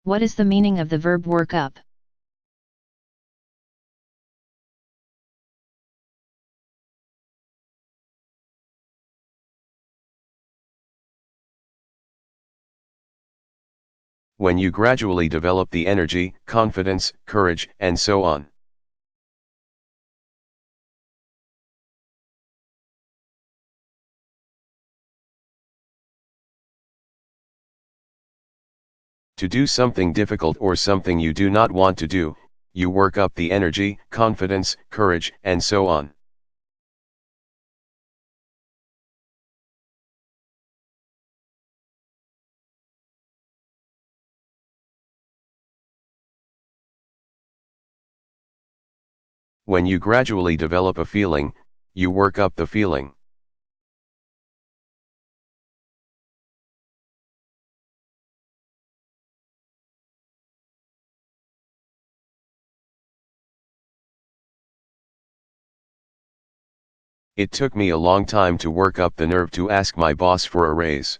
What is the meaning of the verb work up? When you gradually develop the energy, confidence, courage, and so on. To do something difficult or something you do not want to do, you work up the energy, confidence, courage, and so on. When you gradually develop a feeling, you work up the feeling. It took me a long time to work up the nerve to ask my boss for a raise.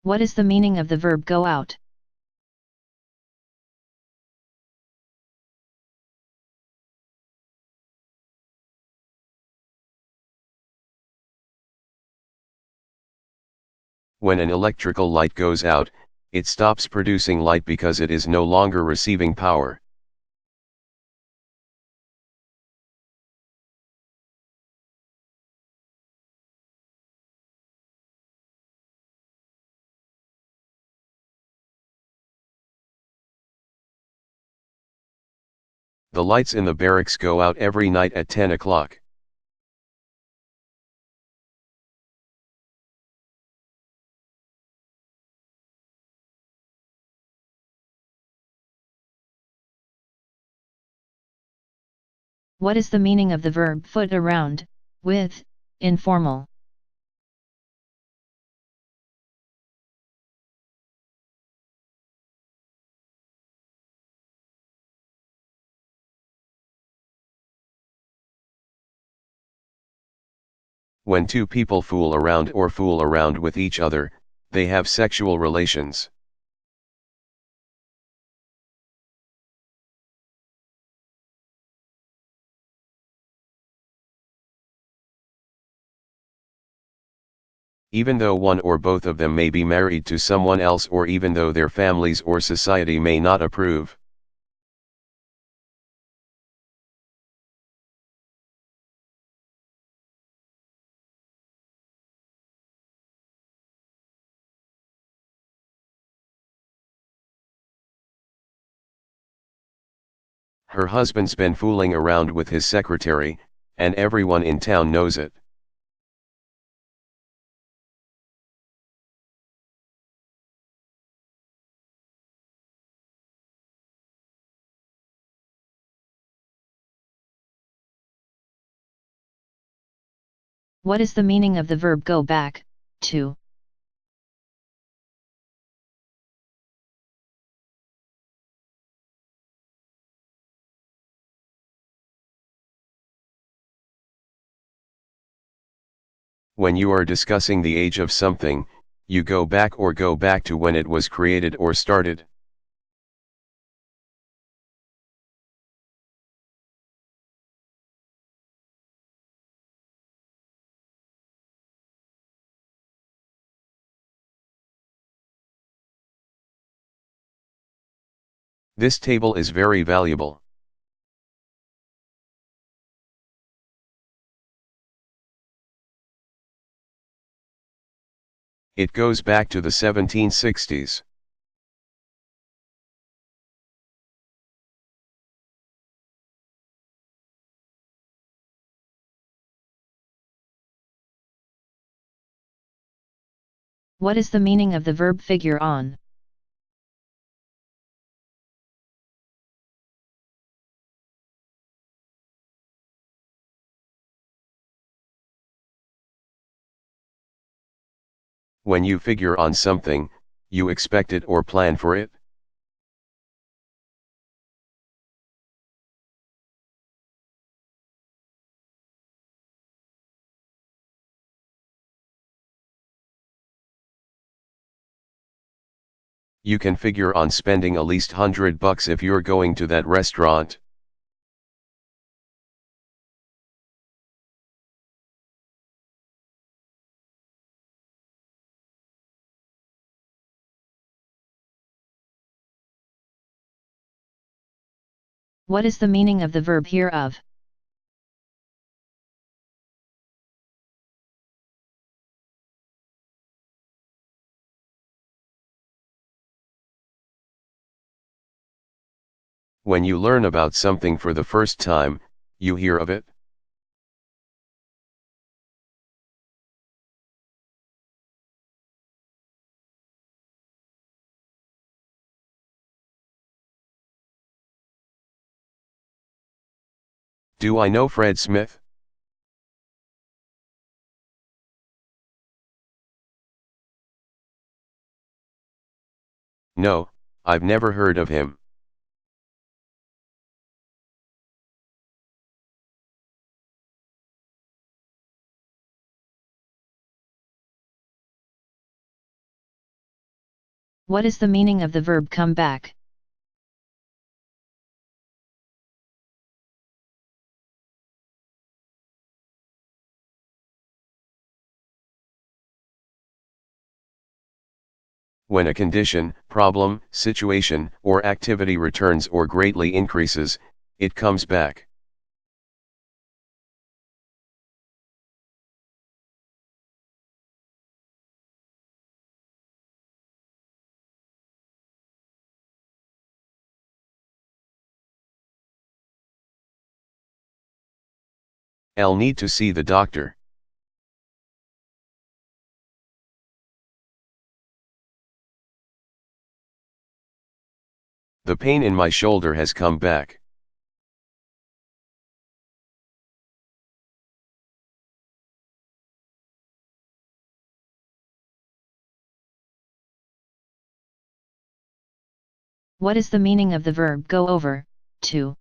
What is the meaning of the verb go out? When an electrical light goes out, it stops producing light because it is no longer receiving power. The lights in the barracks go out every night at 10 o'clock. What is the meaning of the verb foot around, with, informal? When two people fool around or fool around with each other, they have sexual relations. Even though one or both of them may be married to someone else, or even though their families or society may not approve. Her husband's been fooling around with his secretary, and everyone in town knows it. What is the meaning of the verb go back, to? When you are discussing the age of something, you go back to when it was created or started. This table is very valuable. It goes back to the 1760s. What is the meaning of the verb figure on? When you figure on something, you expect it or plan for it. You can figure on spending at least $100 if you're going to that restaurant. What is the meaning of the verb hereof? When you learn about something for the first time, you hear of it. Do I know Fred Smith? No, I've never heard of him. What is the meaning of the verb come back? When a condition, problem, situation, or activity returns or greatly increases, it comes back. I'll need to see the doctor. The pain in my shoulder has come back. What is the meaning of the verb go over, to?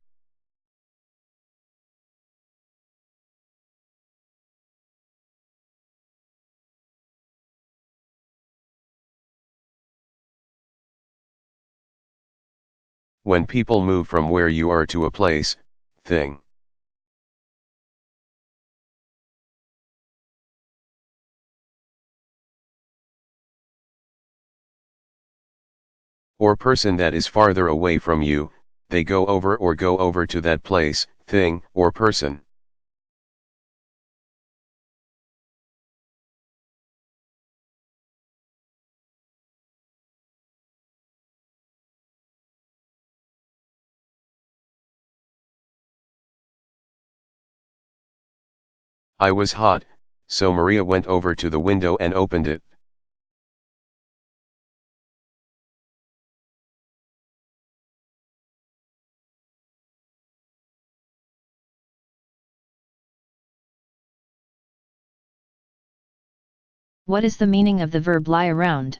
When people move from where you are to a place, thing. Or person that is farther away from you, they go over to that place, thing, or person. I was hot, so Maria went over to the window and opened it. What is the meaning of the verb lie around?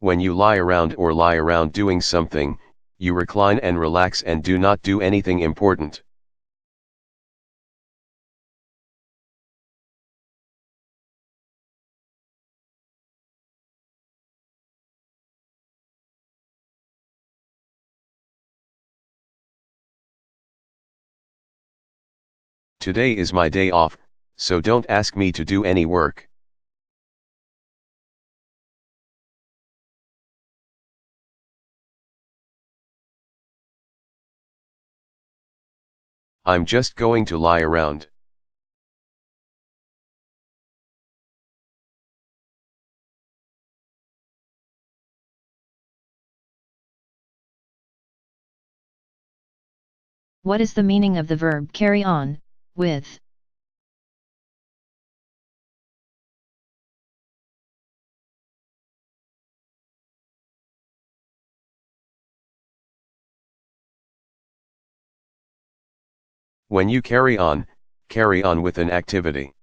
When you lie around doing something, you recline and relax and do not do anything important. Today is my day off, so don't ask me to do any work. I'm just going to lie around. What is the meaning of the verb carry on, with? When you carry on with an activity.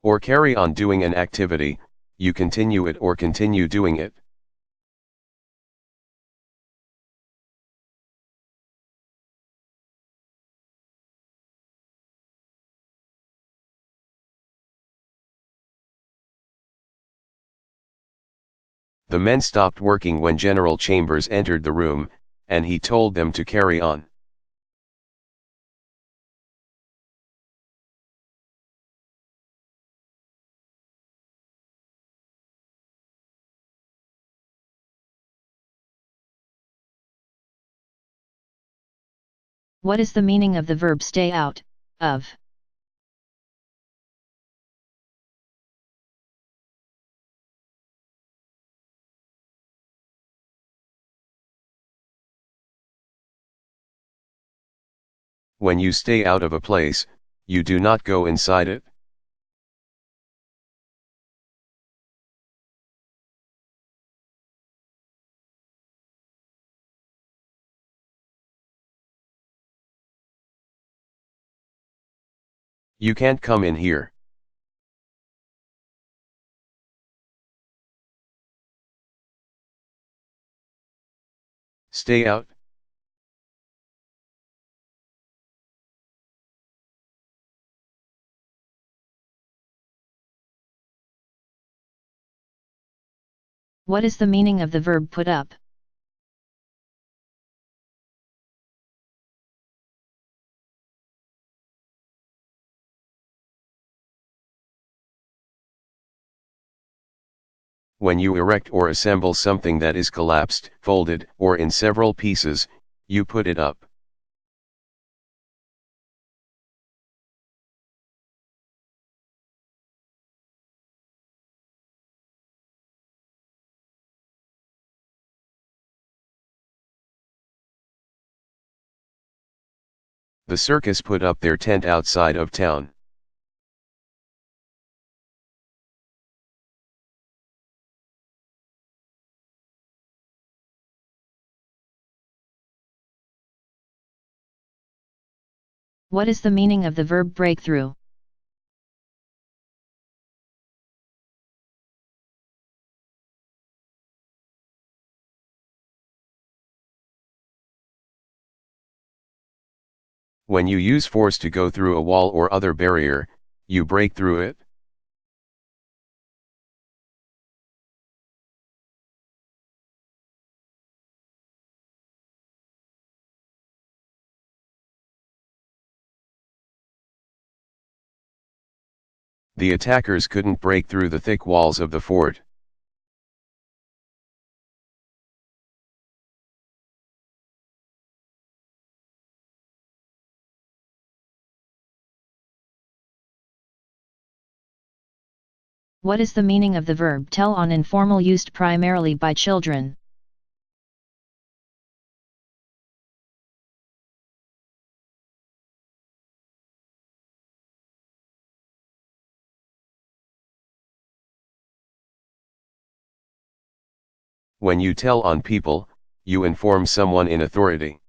Or carry on doing an activity, you continue it or continue doing it. The men stopped working when General Chambers entered the room, and he told them to carry on. What is the meaning of the verb stay out of? When you stay out of a place, you do not go inside it. You can't come in here. Stay out. What is the meaning of the verb put up? When you erect or assemble something that is collapsed, folded, or in several pieces, you put it up. The circus put up their tent outside of town. What is the meaning of the verb break through? When you use force to go through a wall or other barrier, you break through it. The attackers couldn't break through the thick walls of the fort. What is the meaning of the verb tell on informal used primarily by children? When you tell on people, you inform someone in authority.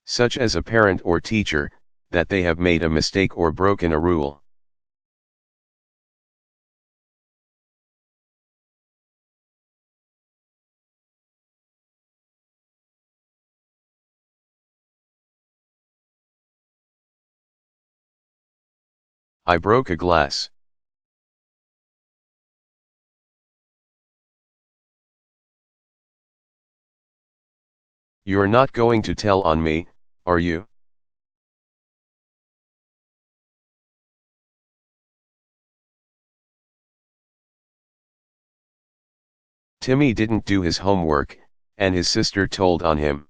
Such as a parent or teacher, that they have made a mistake or broken a rule. I broke a glass. You're not going to tell on me, are you? Timmy didn't do his homework, and his sister told on him.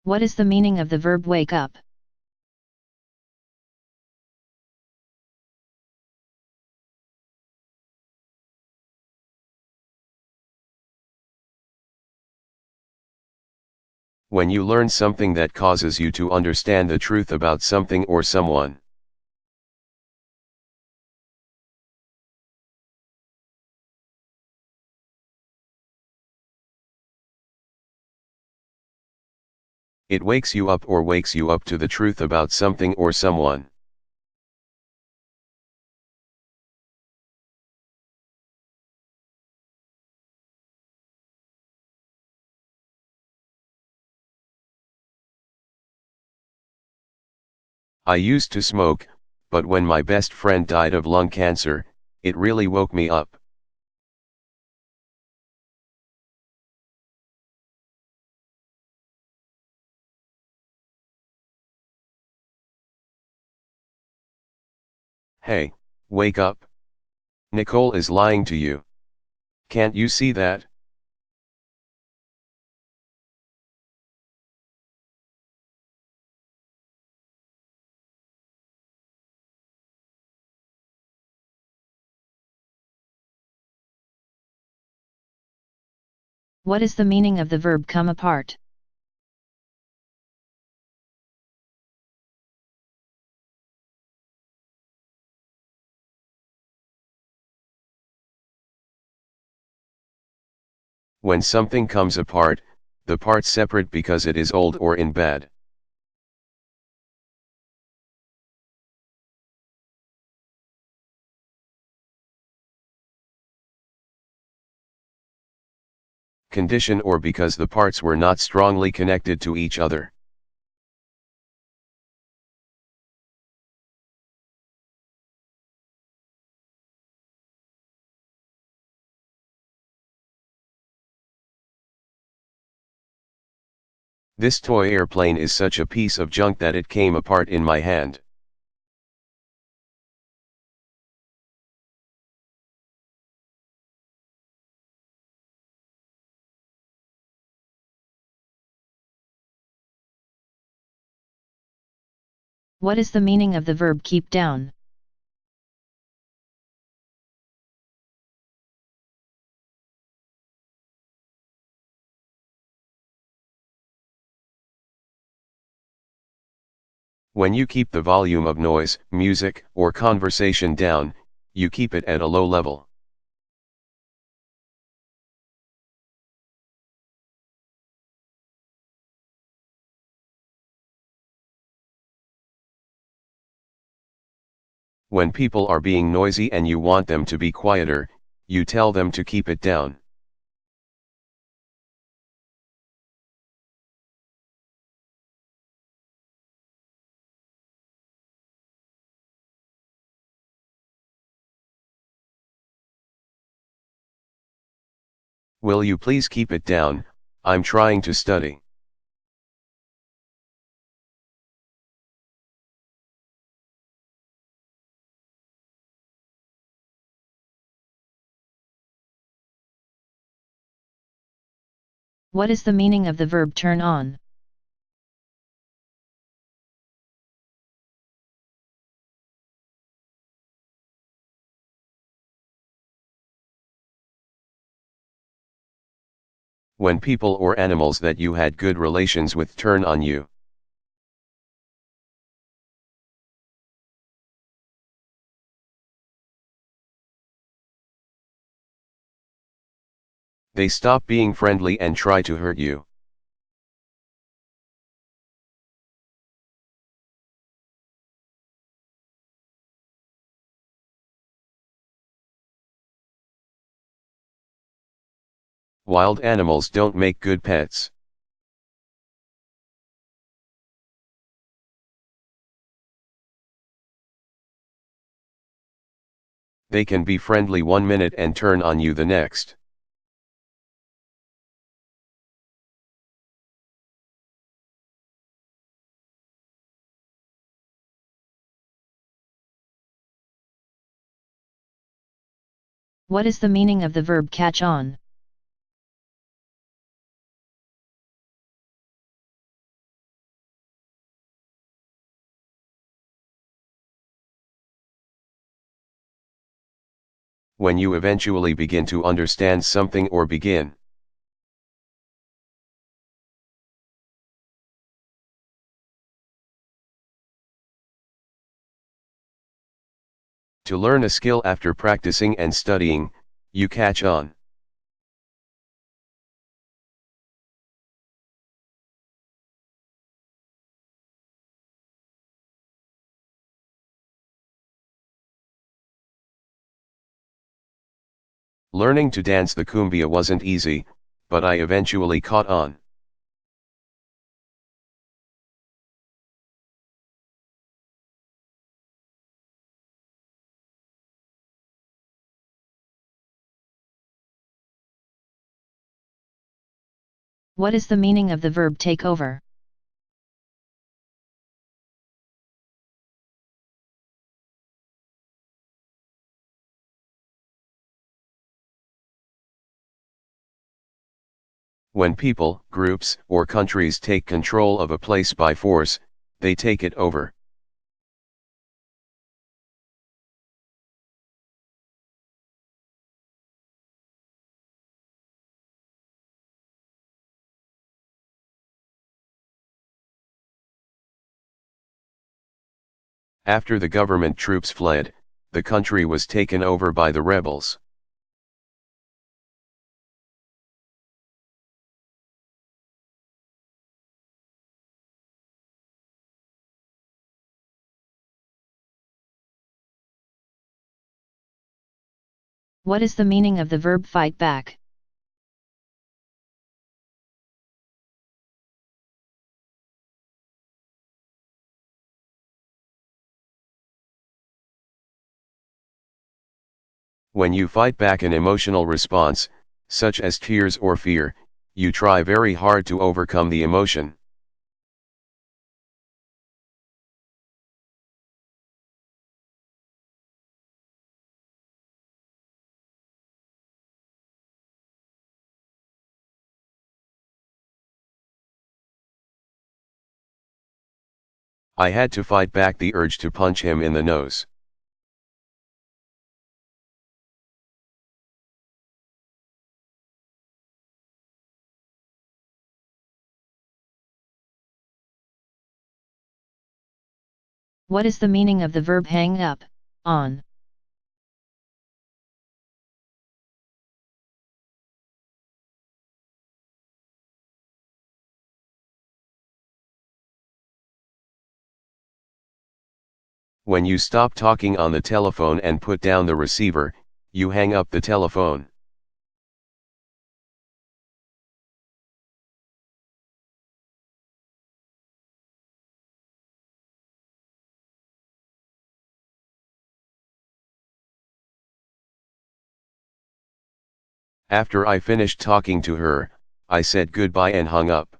What is the meaning of the verb wake up? When you learn something that causes you to understand the truth about something or someone. It wakes you up or wakes you up to the truth about something or someone. I used to smoke, but when my best friend died of lung cancer, it really woke me up. Hey, wake up. Nicole is lying to you. Can't you see that? What is the meaning of the verb come apart? When something comes apart, the parts separate because it is old or in bad condition or because the parts were not strongly connected to each other. This toy airplane is such a piece of junk that it came apart in my hand. What is the meaning of the verb keep down? When you keep the volume of noise, music, or conversation down, you keep it at a low level. When people are being noisy and you want them to be quieter, you tell them to keep it down. Will you please keep it down? I'm trying to study. What is the meaning of the verb turn on? When people or animals that you had good relations with turn on you. They stop being friendly and try to hurt you. Wild animals don't make good pets. They can be friendly 1 minute and turn on you the next. What is the meaning of the verb catch on? When you eventually begin to understand something or begin To learn a skill after practicing and studying, you catch on. Learning to dance the cumbia wasn't easy, but I eventually caught on. What is the meaning of the verb take over? When people, groups, or countries take control of a place by force, they take it over. After the government troops fled, the country was taken over by the rebels. What is the meaning of the verb fight back? When you fight back an emotional response, such as tears or fear, you try very hard to overcome the emotion. I had to fight back the urge to punch him in the nose. What is the meaning of the verb hang up, on? When you stop talking on the telephone and put down the receiver, you hang up the telephone. After I finished talking to her, I said goodbye and hung up.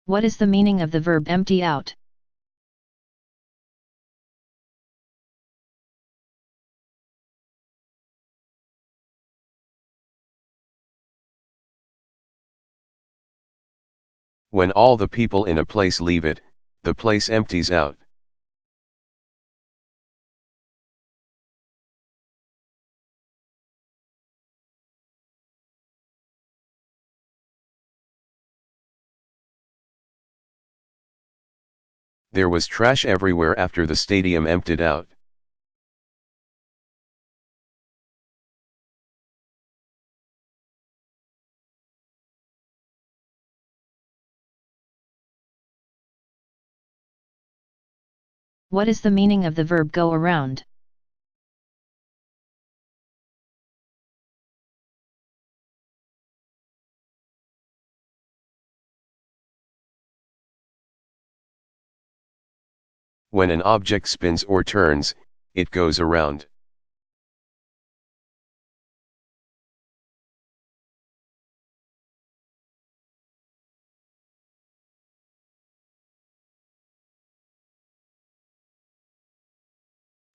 What is the meaning of the verb empty out? When all the people in a place leave it, the place empties out. There was trash everywhere after the stadium emptied out. What is the meaning of the verb go around? When an object spins or turns, it goes around.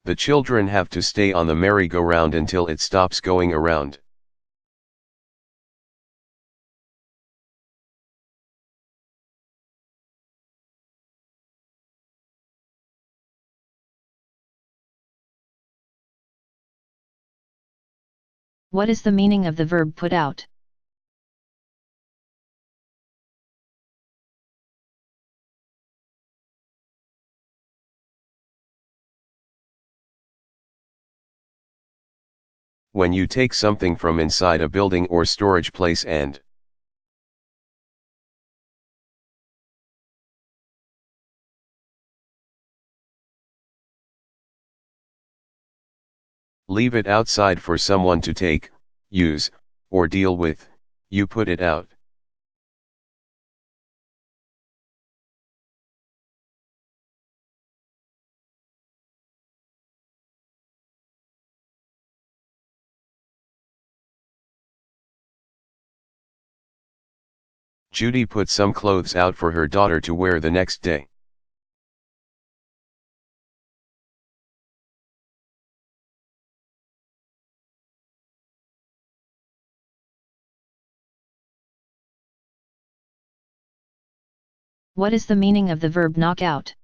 The children have to stay on the merry-go-round until it stops going around. What is the meaning of the verb put out? When you take something from inside a building or storage place and leave it outside for someone to take, use, or deal with, you put it out. Judy put some clothes out for her daughter to wear the next day. What is the meaning of the verb knock out?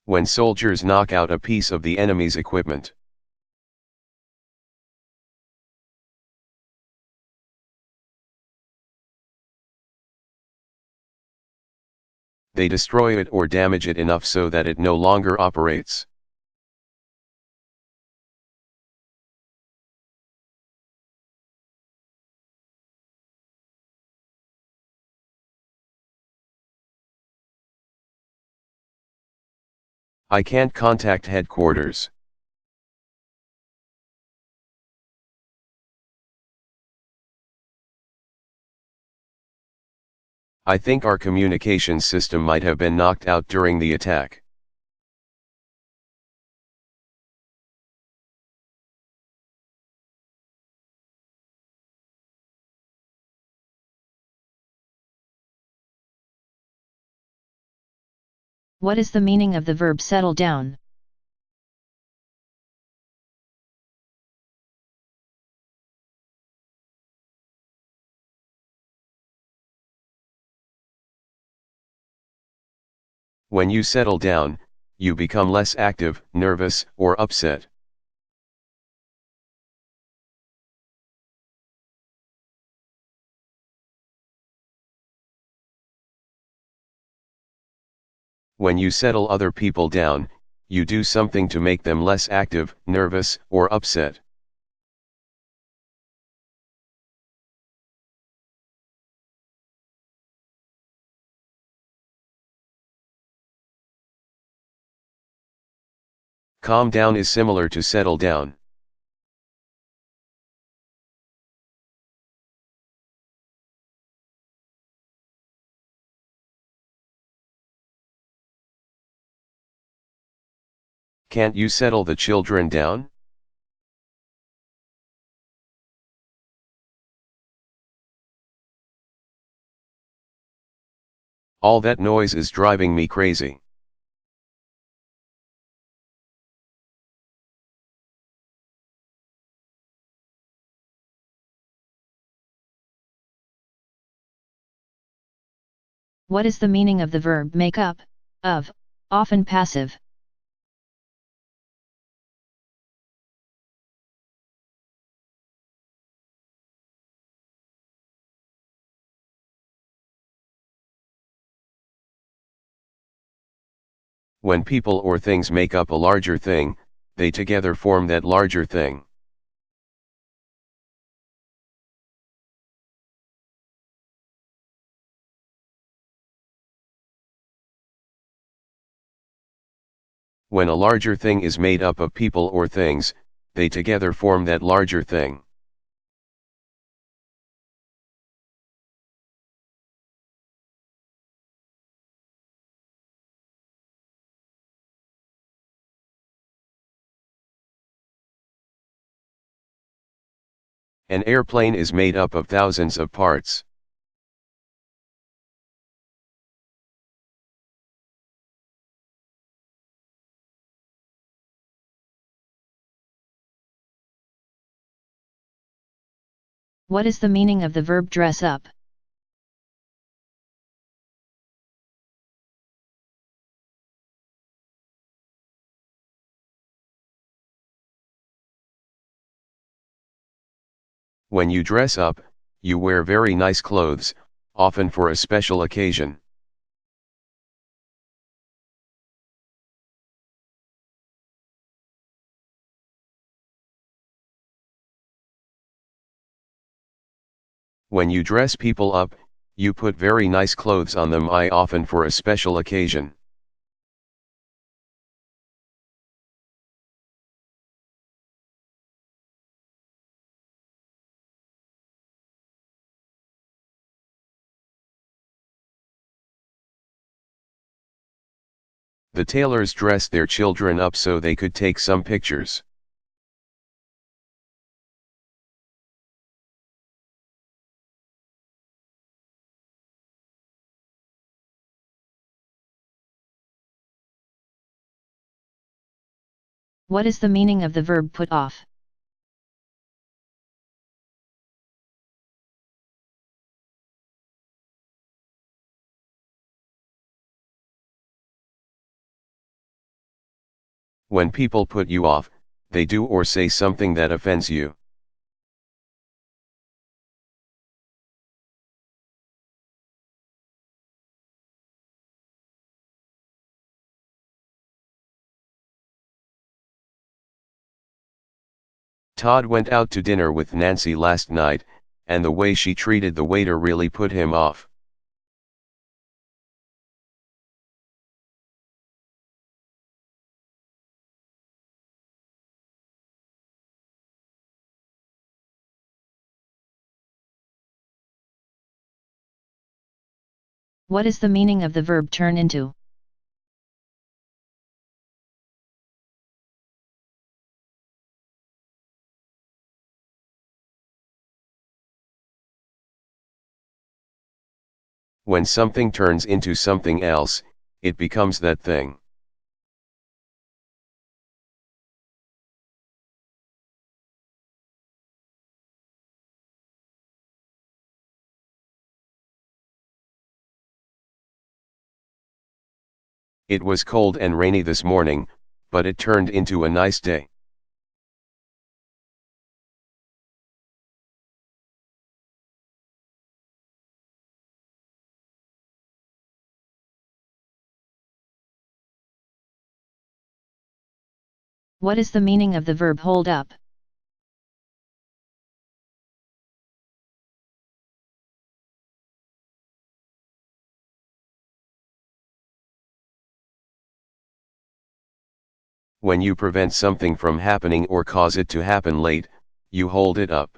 When soldiers knock out a piece of the enemy's equipment. They destroy it or damage it enough so that it no longer operates. I can't contact headquarters. I think our communication system might have been knocked out during the attack. What is the meaning of the verb settle down? When you settle down, you become less active, nervous, or upset. When you settle other people down, you do something to make them less active, nervous, or upset. Calm down is similar to settle down. Can't you settle the children down? All that noise is driving me crazy. What is the meaning of the verb make up, of, often passive? When people or things make up a larger thing, they together form that larger thing. When a larger thing is made up of people or things, they together form that larger thing. An airplane is made up of thousands of parts. What is the meaning of the verb dress up? When you dress up, you wear very nice clothes, often for a special occasion. When you dress people up, you put very nice clothes on them, often for a special occasion. The tailors dressed their children up so they could take some pictures. What is the meaning of the verb put off? When people put you off, they do or say something that offends you. Todd went out to dinner with Nancy last night, and the way she treated the waiter really put him off. What is the meaning of the verb turn into? When something turns into something else, it becomes that thing. It was cold and rainy this morning, but it turned into a nice day. What is the meaning of the verb hold up? When you prevent something from happening or cause it to happen late, you hold it up.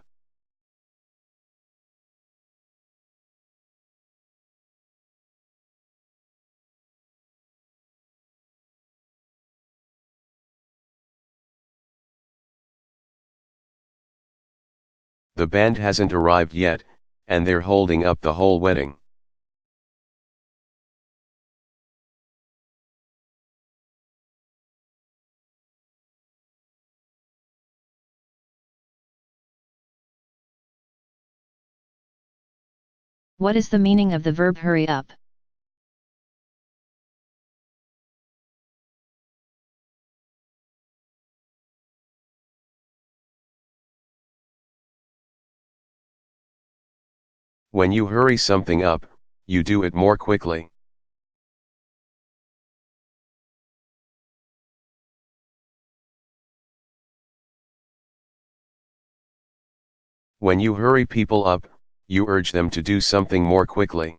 The band hasn't arrived yet, and they're holding up the whole wedding. What is the meaning of the verb hurry up? When you hurry something up, you do it more quickly. When you hurry people up, you urge them to do something more quickly.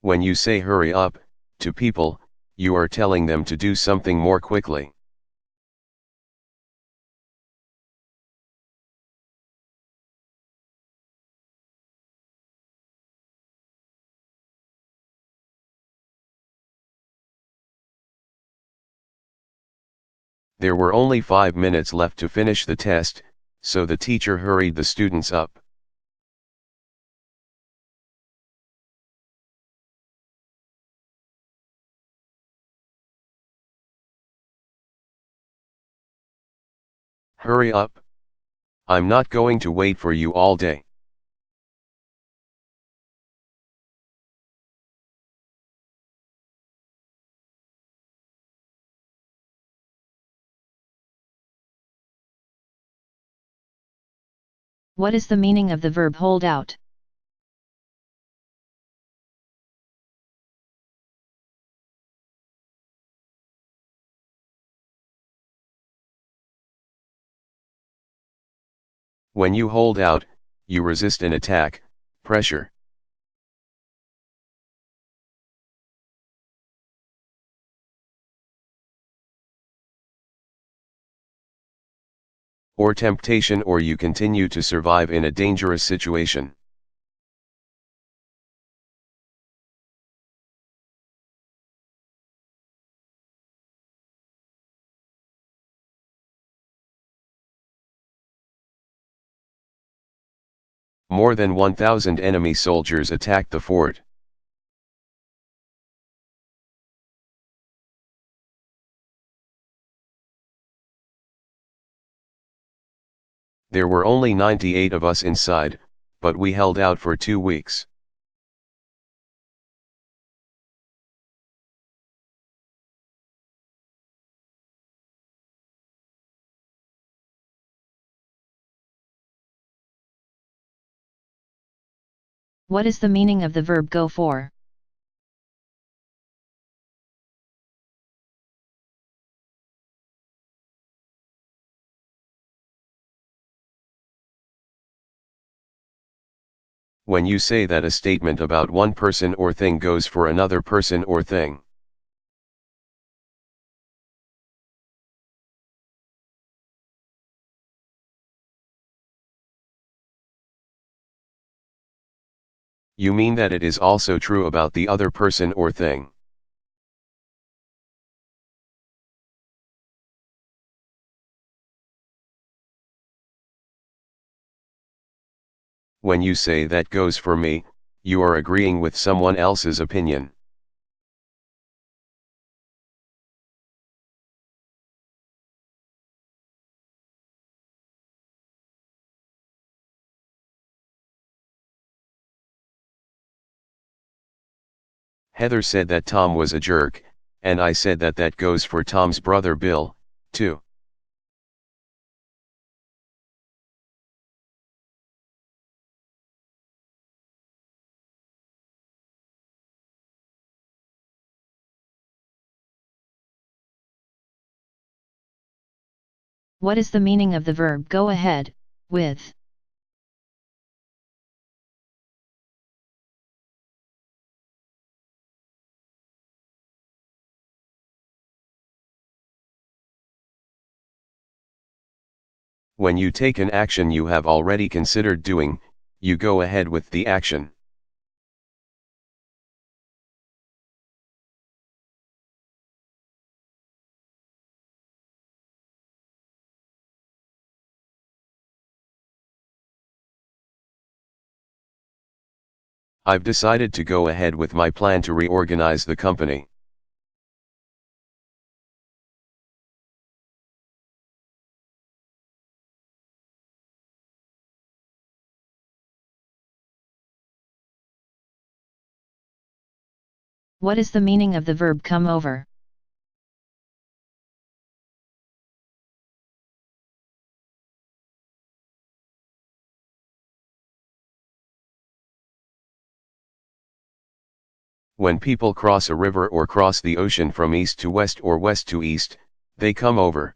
When you say hurry up to people, you are telling them to do something more quickly. There were only 5 minutes left to finish the test, so the teacher hurried the students up. Hurry up. I'm not going to wait for you all day. What is the meaning of the verb hold out? When you hold out, you resist an attack, pressure. Or temptation, or you continue to survive in a dangerous situation. More than 1,000 enemy soldiers attacked the fort. There were only 98 of us inside, but we held out for 2 weeks. What is the meaning of the verb go for? When you say that a statement about one person or thing goes for another person or thing. You mean that it is also true about the other person or thing. When you say that goes for me, you are agreeing with someone else's opinion. Heather said that Tom was a jerk, and I said that that goes for Tom's brother Bill, too. What is the meaning of the verb go ahead, with? When you take an action you have already considered doing, you go ahead with the action. I've decided to go ahead with my plan to reorganize the company. What is the meaning of the verb come over? When people cross a river or cross the ocean from east to west or west to east, they come over.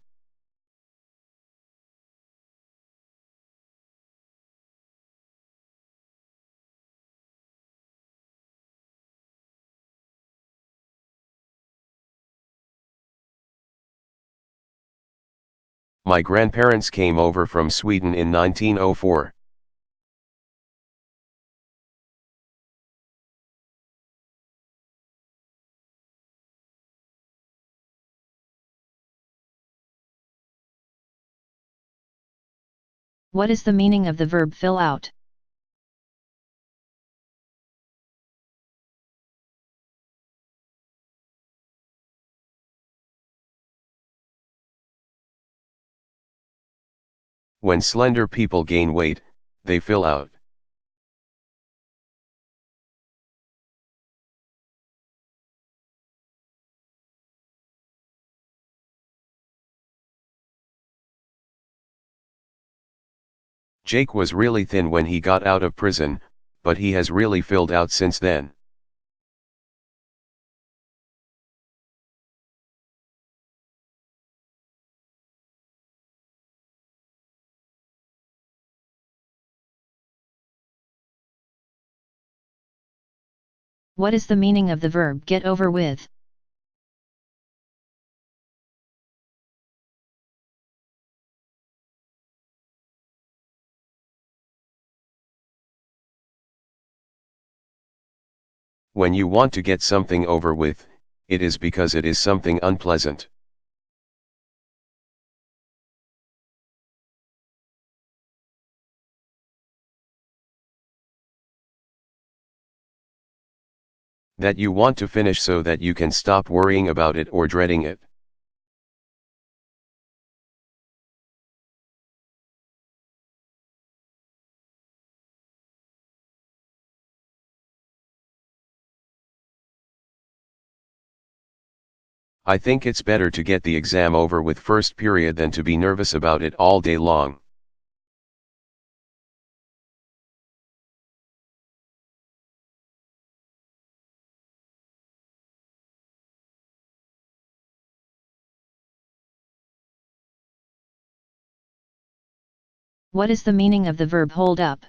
My grandparents came over from Sweden in 1904. What is the meaning of the verb fill out? When slender people gain weight, they fill out. Jake was really thin when he got out of prison, but he has really filled out since then. What is the meaning of the verb get over with? When you want to get something over with, it is because it is something unpleasant. That you want to finish so that you can stop worrying about it or dreading it. I think it's better to get the exam over with first period than to be nervous about it all day long. What is the meaning of the verb hold up?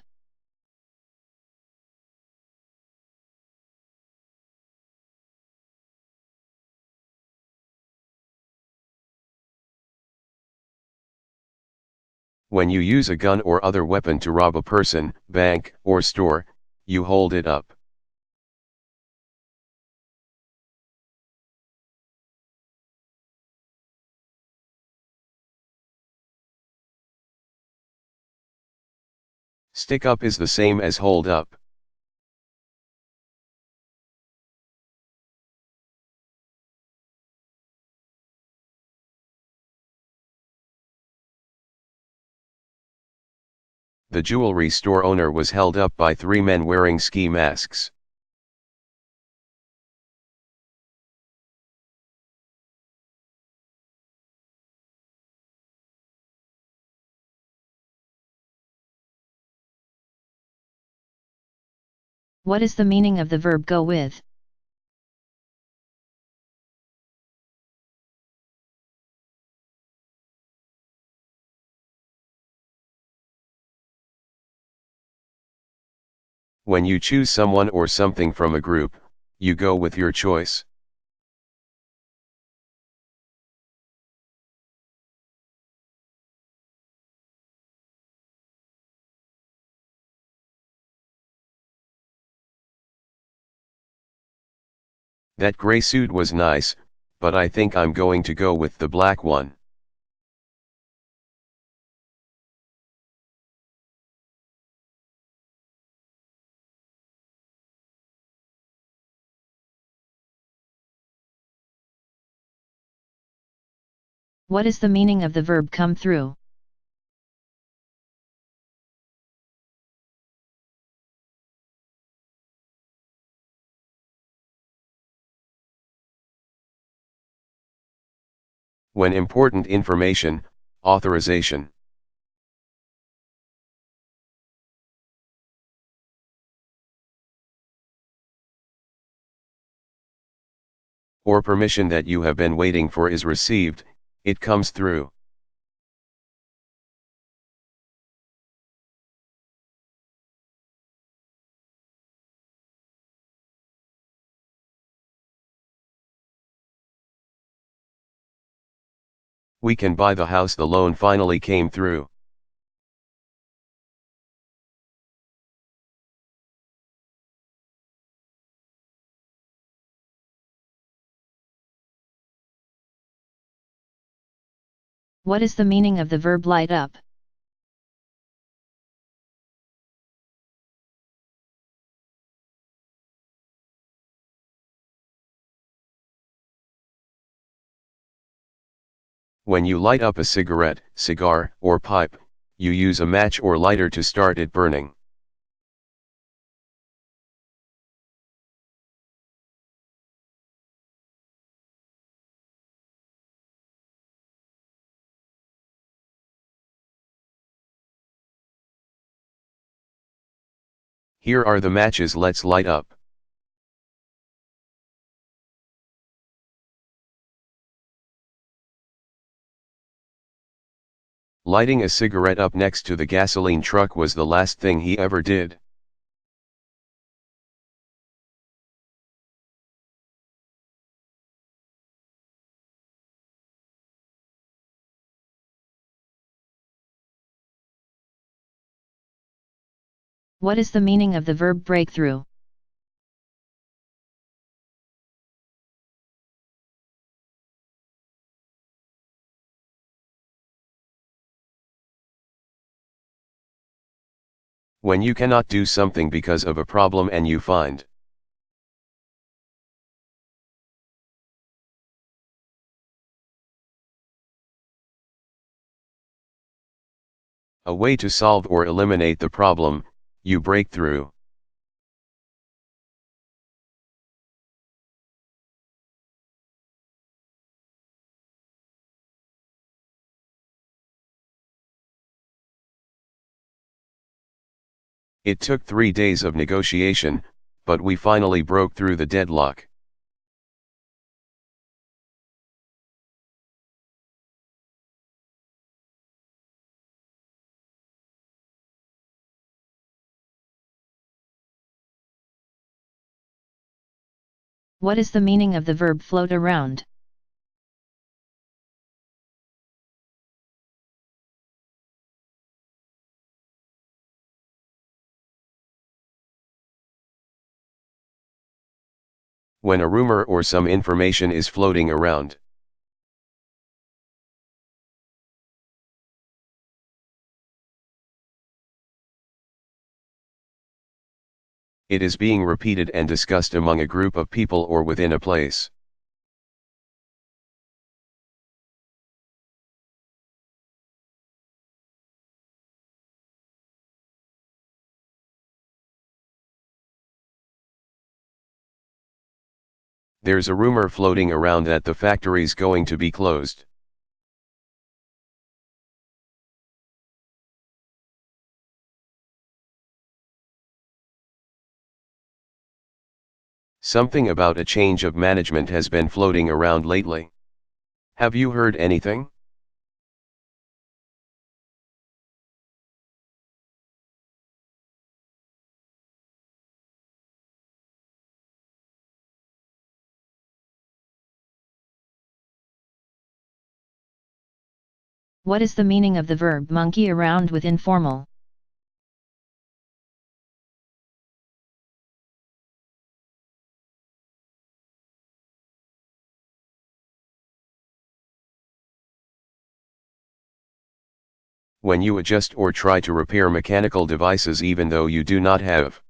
When you use a gun or other weapon to rob a person, bank, or store, you hold it up. Stick up is the same as hold up. The jewelry store owner was held up by 3 men wearing ski masks. What is the meaning of the verb go with? When you choose someone or something from a group, you go with your choice. That gray suit was nice, but I think I'm going to go with the black one. What is the meaning of the verb come through? When important information, authorization. Or permission that you have been waiting for is received, it comes through. We can buy the house, the loan finally came through. What is the meaning of the verb light up? When you light up a cigarette, cigar, or pipe, you use a match or lighter to start it burning. Here are the matches, let's light up. Lighting a cigarette up next to the gasoline truck was the last thing he ever did. What is the meaning of the verb breakthrough? When you cannot do something because of a problem and you find a way to solve or eliminate the problem, you break through. It took 3 days of negotiation, but we finally broke through the deadlock. What is the meaning of the verb float around? When a rumor or some information is floating around. It is being repeated and discussed among a group of people or within a place. There's a rumor floating around that the factory's going to be closed. Something about a change of management has been floating around lately. Have you heard anything? What is the meaning of the verb monkey around with informal? When you adjust or try to repair mechanical devices even though you do not have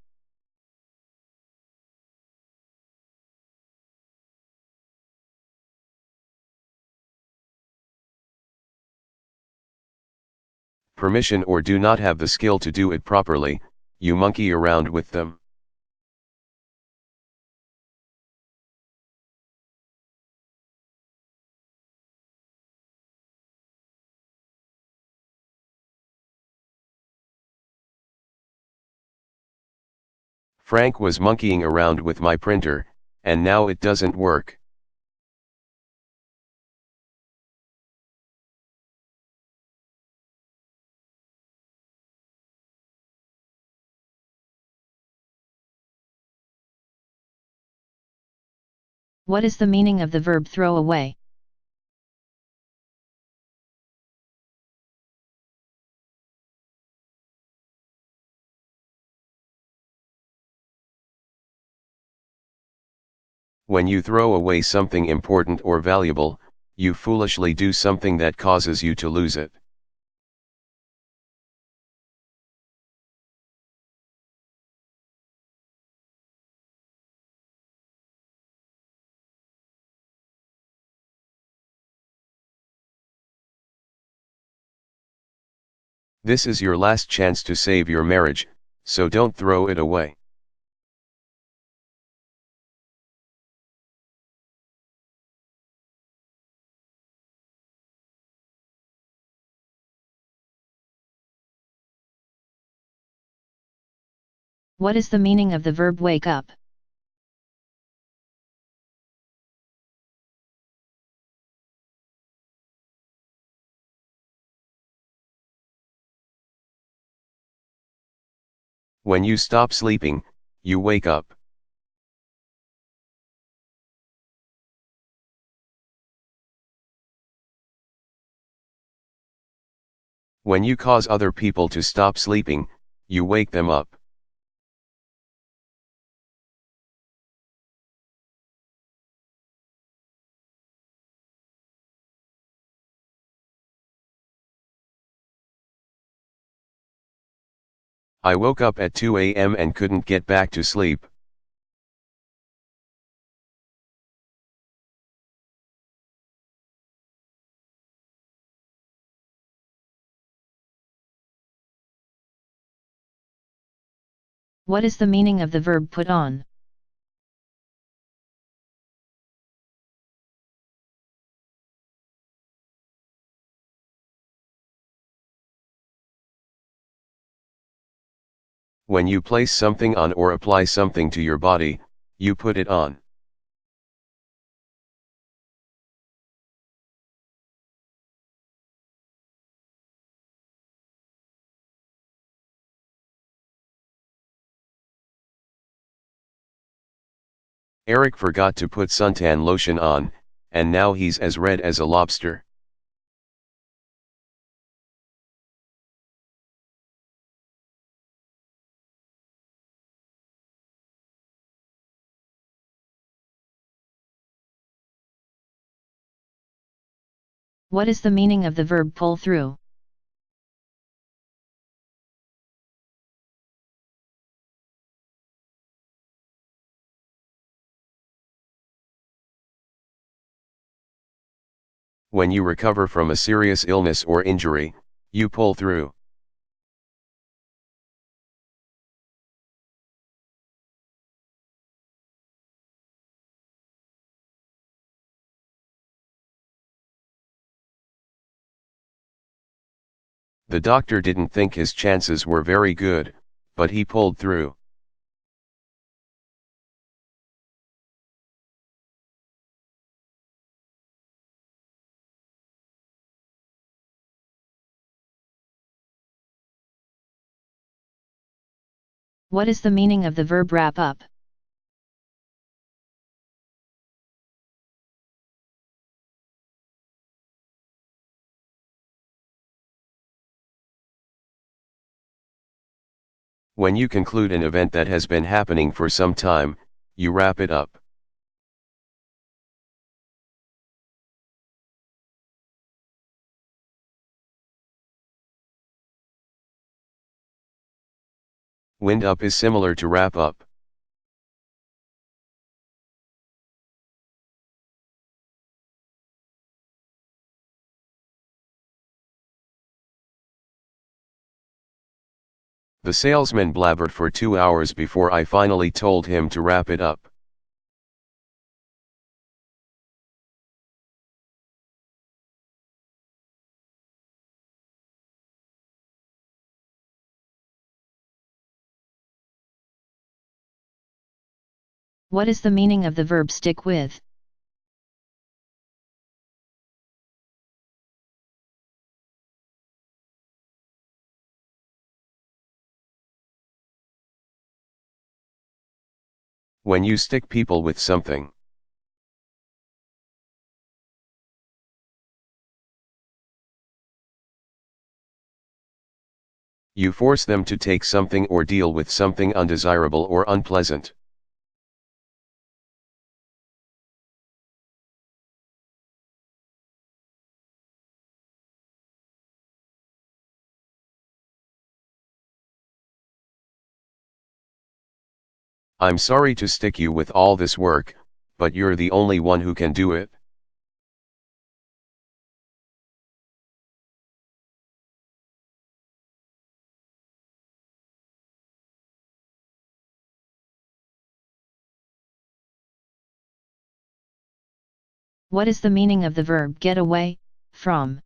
permission or do not have the skill to do it properly, you monkey around with them. Frank was monkeying around with my printer, and now it doesn't work. What is the meaning of the verb throw away? When you throw away something important or valuable, you foolishly do something that causes you to lose it. This is your last chance to save your marriage, so don't throw it away. What is the meaning of the verb wake up? When you stop sleeping, you wake up. When you cause other people to stop sleeping, you wake them up. I woke up at 2 a.m. and couldn't get back to sleep. What is the meaning of the verb put on? When you place something on or apply something to your body, you put it on. Eric forgot to put suntan lotion on, and now he's as red as a lobster. What is the meaning of the verb pull through? When you recover from a serious illness or injury, you pull through. The doctor didn't think his chances were very good, but he pulled through. What is the meaning of the verb wrap up? When you conclude an event that has been happening for some time, you wrap it up. Wind up is similar to wrap up. The salesman blabbered for 2 hours before I finally told him to wrap it up. What is the meaning of the verb stick with? When you stick people with something. You force them to take something or deal with something undesirable or unpleasant. I'm sorry to stick you with all this work, but you're the only one who can do it. What is the meaning of the verb get away from?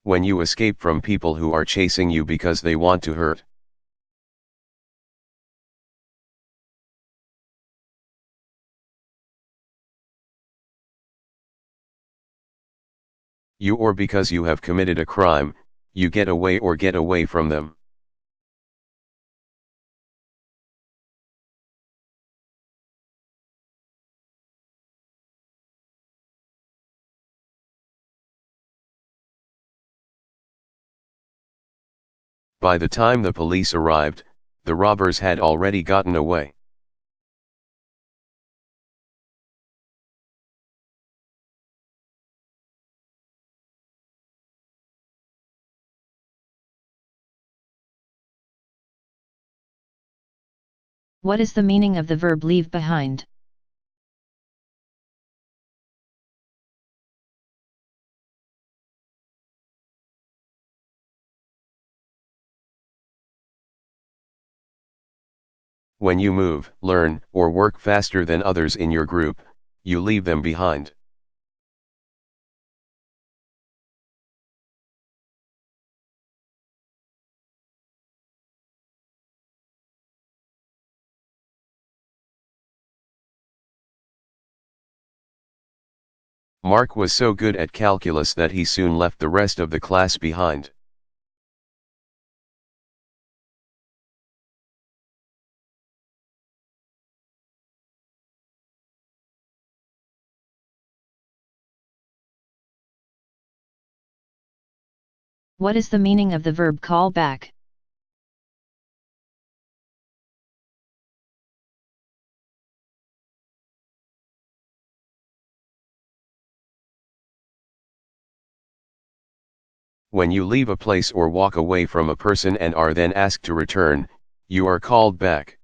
When you escape from people who are chasing you because they want to hurt. You or because you have committed a crime, you get away or get away from them. By the time the police arrived, the robbers had already gotten away. What is the meaning of the verb leave behind? When you move, learn, or work faster than others in your group, you leave them behind. Mark was so good at calculus that he soon left the rest of the class behind. What is the meaning of the verb call back? When you leave a place or walk away from a person and are then asked to return, you are called back.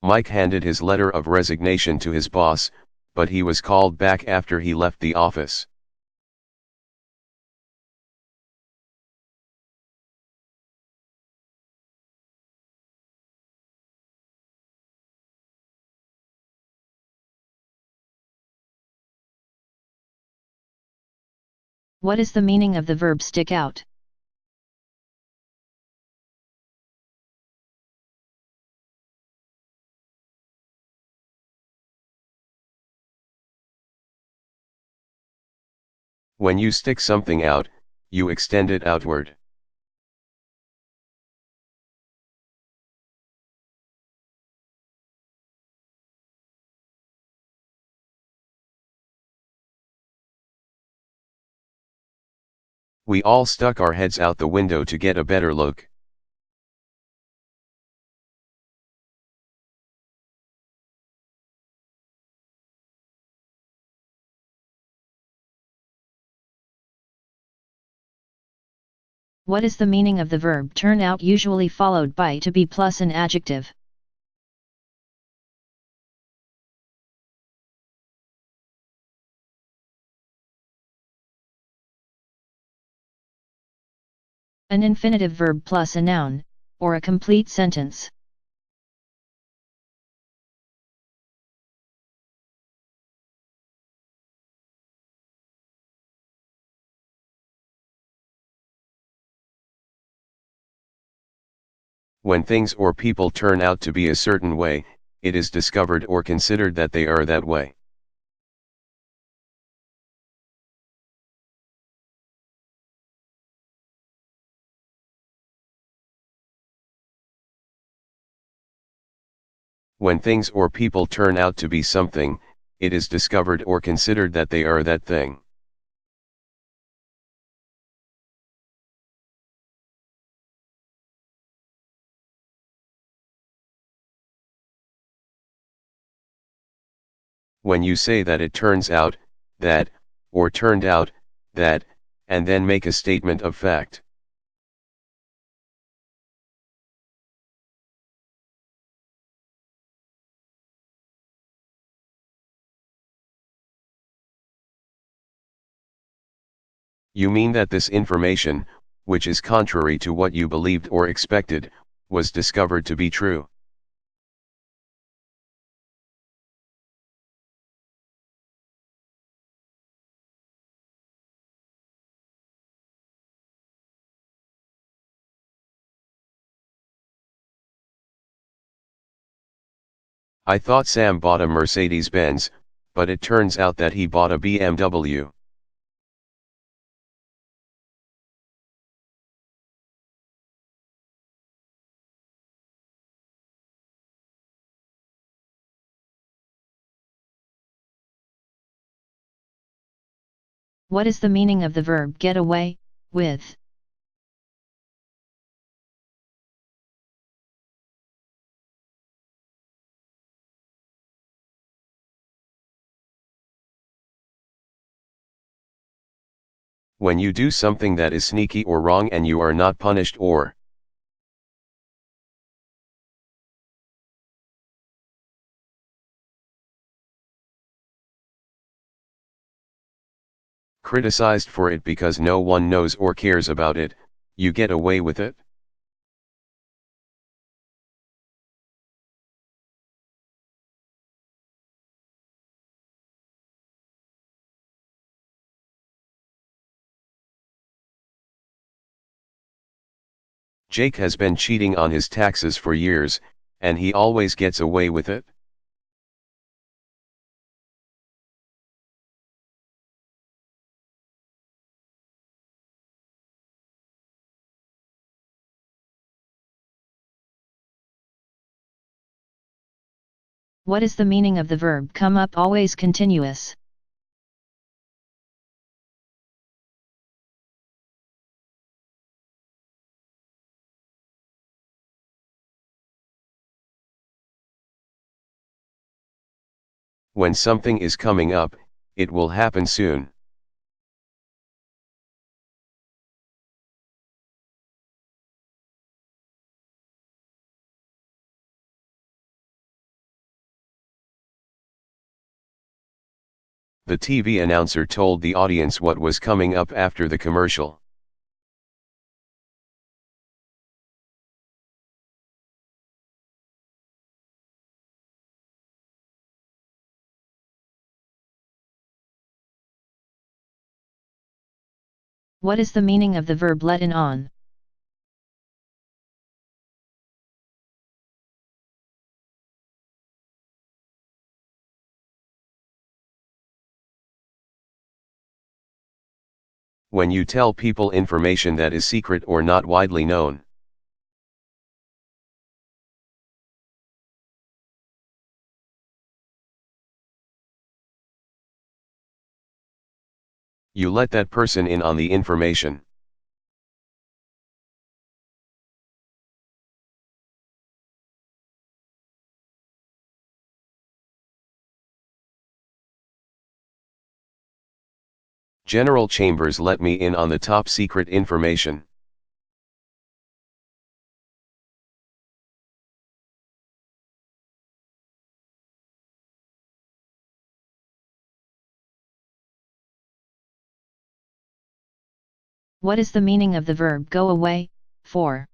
Mike handed his letter of resignation to his boss, but he was called back after he left the office. What is the meaning of the verb stick out? When you stick something out, you extend it outward. We all stuck our heads out the window to get a better look. What is the meaning of the verb turn out usually followed by to be plus an adjective? An infinitive verb plus a noun, or a complete sentence. When things or people turn out to be a certain way, it is discovered or considered that they are that way. When things or people turn out to be something, it is discovered or considered that they are that thing. When you say that it turns out, that, or turned out, that, and then make a statement of fact. You mean that this information, which is contrary to what you believed or expected, was discovered to be true. I thought Sam bought a Mercedes-Benz, but it turns out that he bought a BMW. What is the meaning of the verb get away with? When you do something that is sneaky or wrong and you are not punished or criticized for it because no one knows or cares about it, you get away with it. Jake has been cheating on his taxes for years, and he always gets away with it. What is the meaning of the verb come up always continuous? When something is coming up, it will happen soon. The TV announcer told the audience what was coming up after the commercial. What is the meaning of the verb let in on? When you tell people information that is secret or not widely known. You let that person in on the information. General Chambers let me in on the top secret information. What is the meaning of the verb go away for?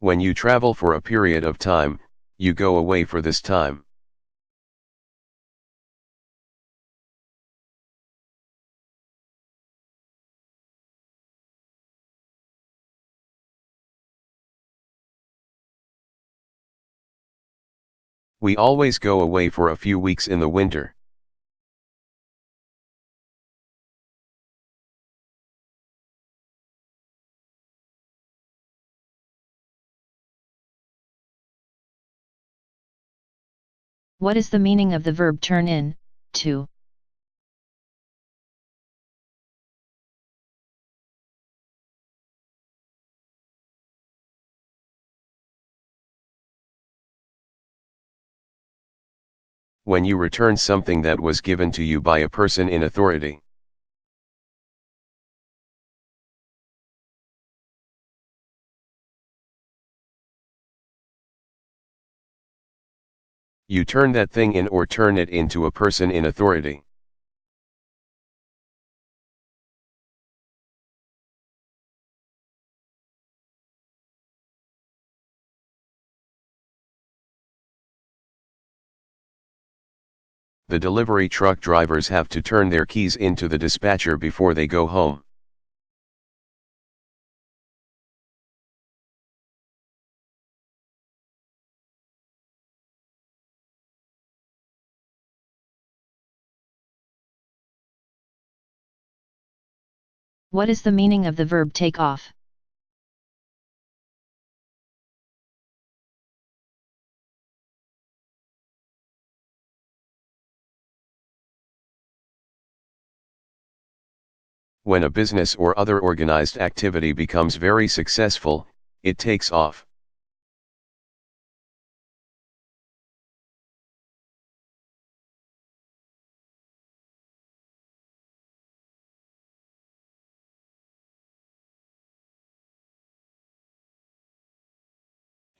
When you travel for a period of time, you go away for this time. We always go away for a few weeks in the winter. What is the meaning of the verb turn in to? When you return something that was given to you by a person in authority. You turn that thing in or turn it into a person in authority. The delivery truck drivers have to turn their keys into the dispatcher before they go home. What is the meaning of the verb take off? When a business or other organized activity becomes very successful, it takes off.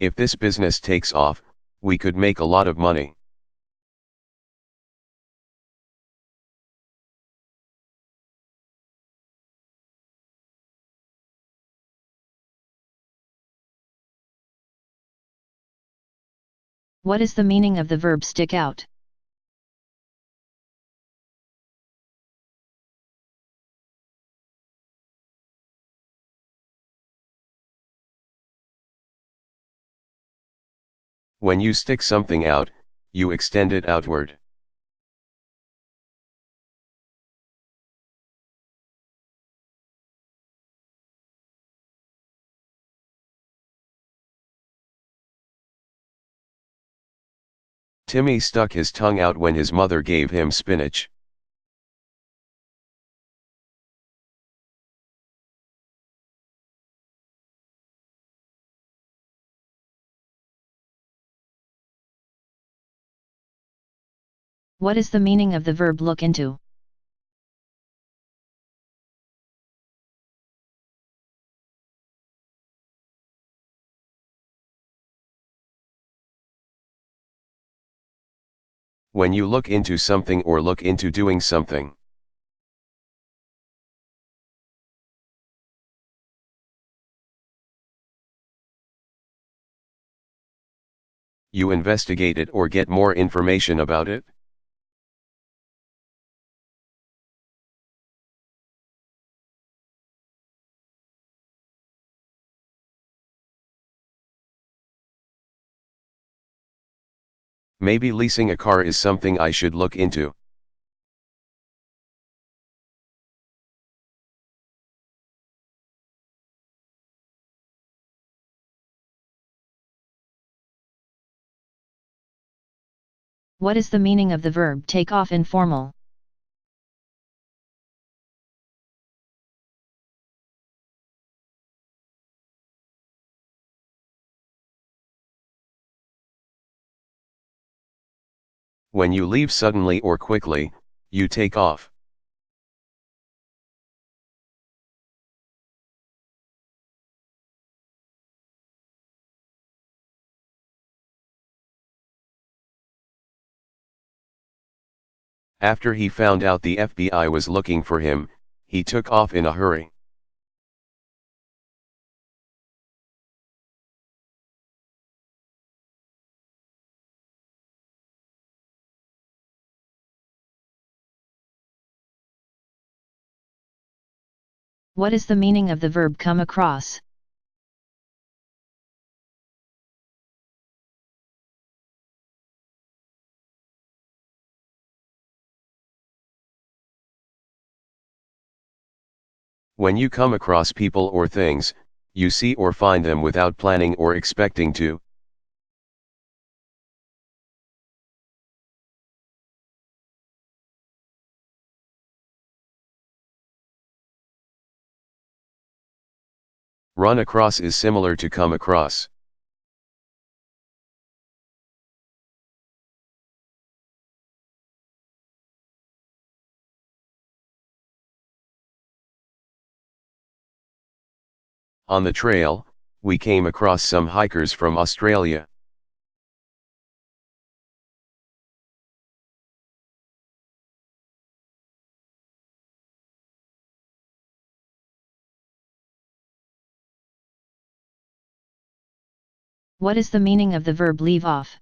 If this business takes off, we could make a lot of money. What is the meaning of the verb stick out? When you stick something out, you extend it outward. Timmy stuck his tongue out when his mother gave him spinach. What is the meaning of the verb look into? When you look into something or look into doing something. You investigate it or get more information about it. Maybe leasing a car is something I should look into. What is the meaning of the verb take off informal? When you leave suddenly or quickly, you take off. After he found out the FBI was looking for him, he took off in a hurry. What is the meaning of the verb come across? When you come across people or things, you see or find them without planning or expecting to. Run across is similar to come across. On the trail, we came across some hikers from Australia. What is the meaning of the verb leave off?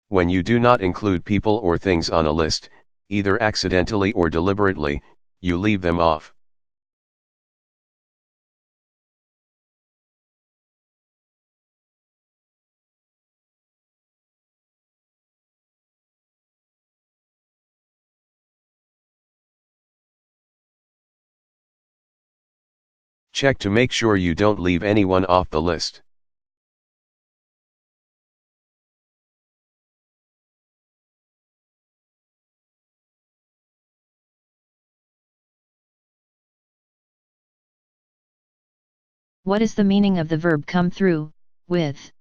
When you do not include people or things on a list, either accidentally or deliberately, you leave them off. Check to make sure you don't leave anyone off the list. What is the meaning of the verb come through, with?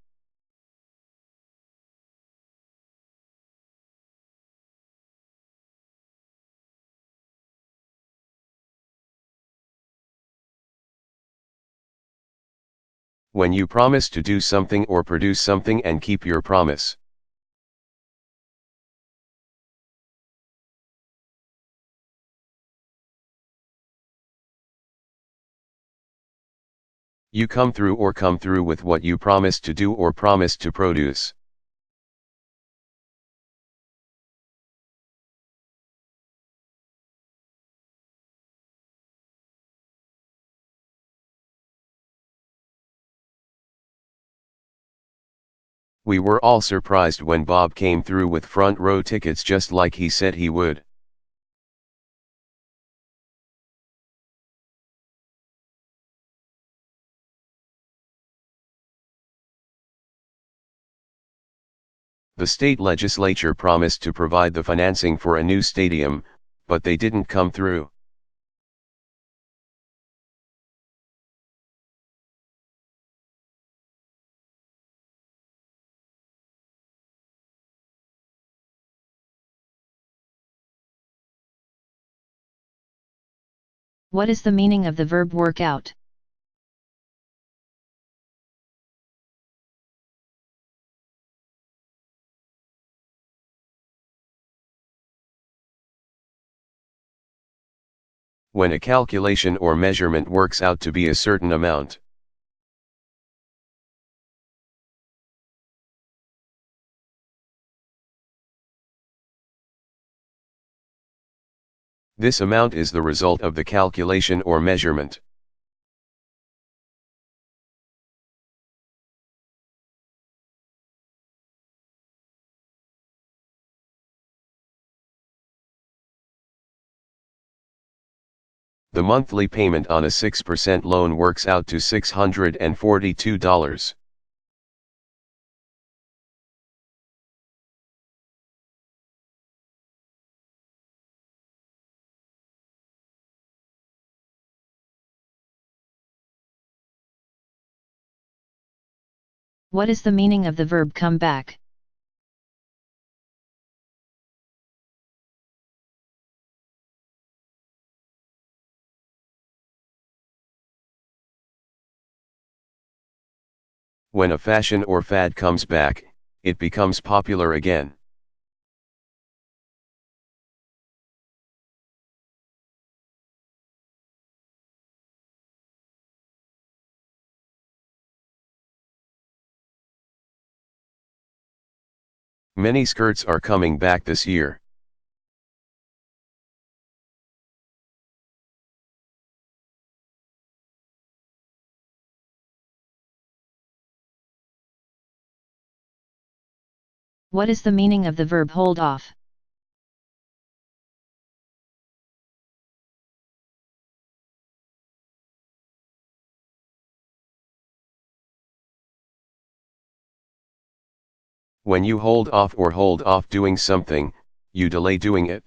When you promise to do something or produce something and keep your promise. You come through with what you promised to do or promised to produce. We were all surprised when Bob came through with front row tickets just like he said he would. The state legislature promised to provide the financing for a new stadium, but they didn't come through. What is the meaning of the verb work out? When a calculation or measurement works out to be a certain amount. This amount is the result of the calculation or measurement. The monthly payment on a 6% loan works out to $642. What is the meaning of the verb come back? When a fashion or fad comes back, it becomes popular again. Many skirts are coming back this year. What is the meaning of the verb hold off? When you hold off doing something, you delay doing it.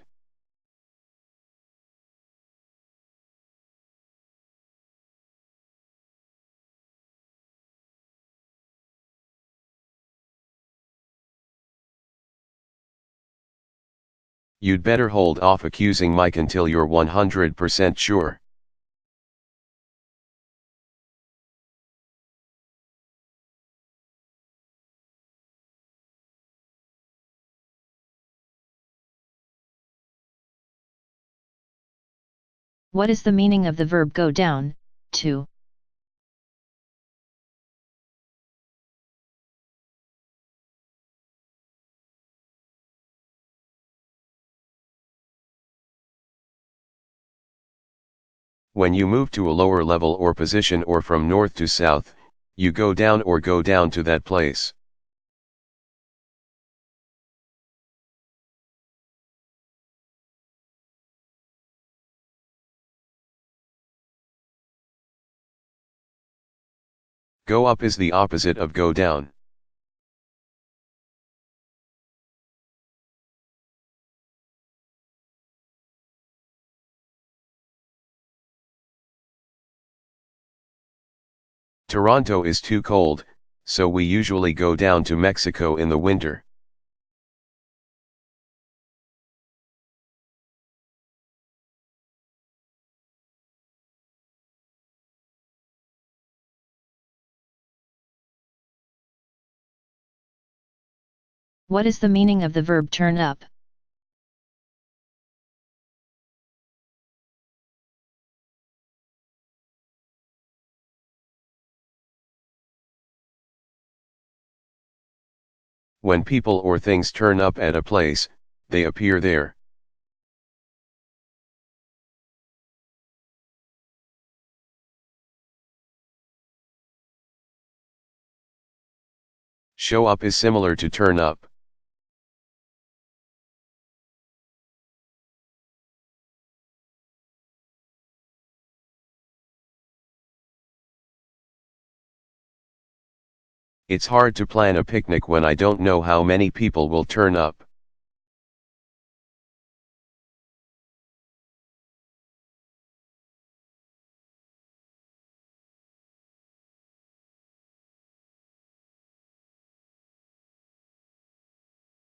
You'd better hold off accusing Mike until you're 100% sure. What is the meaning of the verb go down, to? When you move to a lower level or position or from north to south, you go down or go down to that place. Go up is the opposite of go down. Toronto is too cold, so we usually go down to Mexico in the winter. What is the meaning of the verb turn up? When people or things turn up at a place, they appear there. Show up is similar to turn up. It's hard to plan a picnic when I don't know how many people will turn up.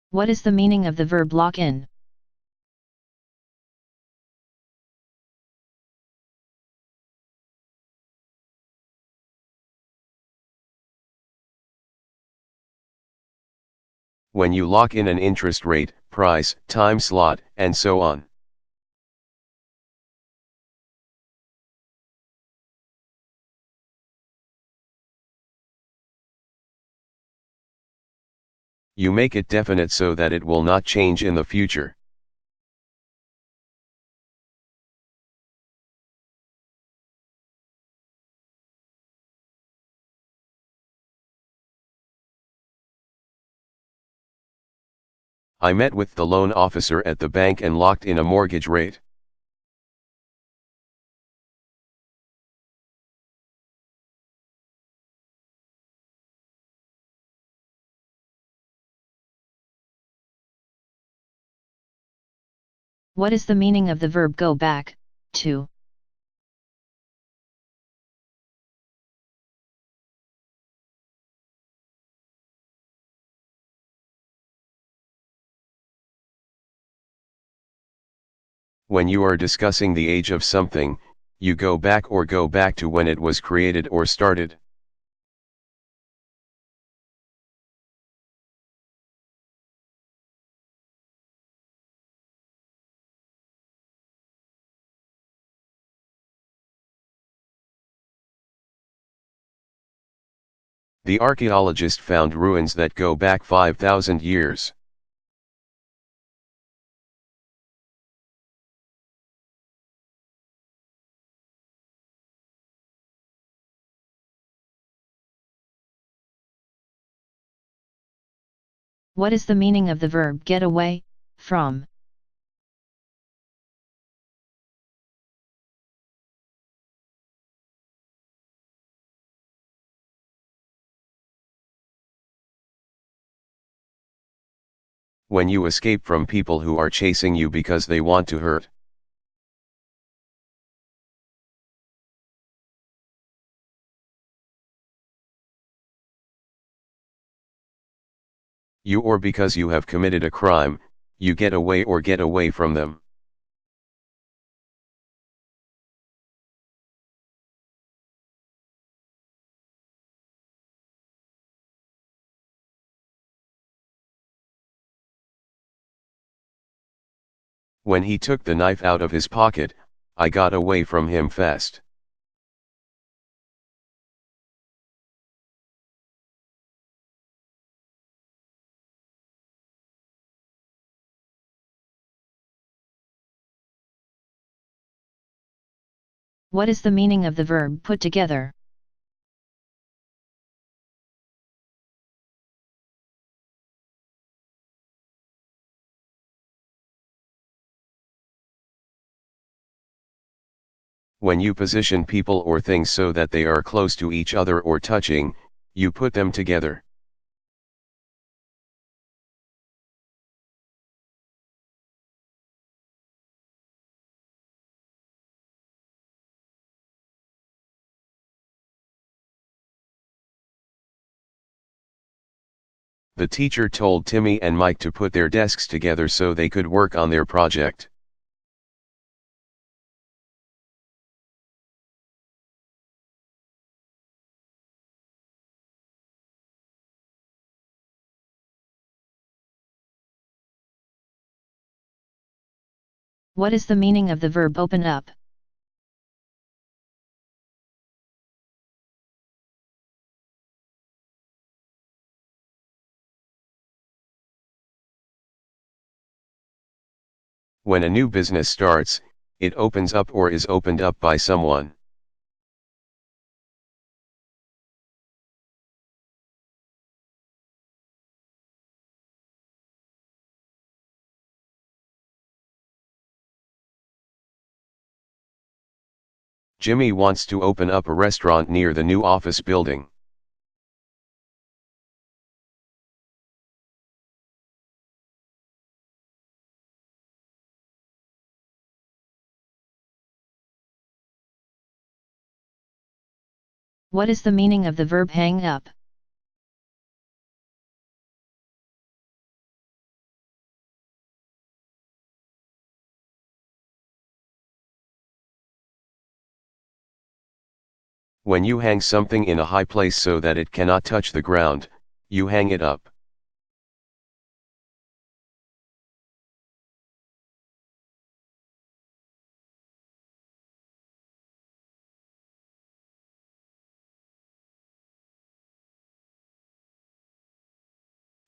What is the meaning of the verb lock in? When you lock in an interest rate, price, time slot, and so on. You make it definite so that it will not change in the future. I met with the loan officer at the bank and locked in a mortgage rate. What is the meaning of the verb go back, to? When you are discussing the age of something, you go back or go back to when it was created or started. The archaeologist found ruins that go back 5,000 years. What is the meaning of the verb get away, from? When you escape from people who are chasing you because they want to hurt. You or because you have committed a crime, you get away or get away from them. When he took the knife out of his pocket, I got away from him fast. What is the meaning of the verb put together? When you position people or things so that they are close to each other or touching, you put them together. The teacher told Timmy and Mike to put their desks together so they could work on their project. What is the meaning of the verb open up? When a new business starts, it opens up or is opened up by someone. Jimmy wants to open up a restaurant near the new office building. What is the meaning of the verb hang up? When you hang something in a high place so that it cannot touch the ground, you hang it up.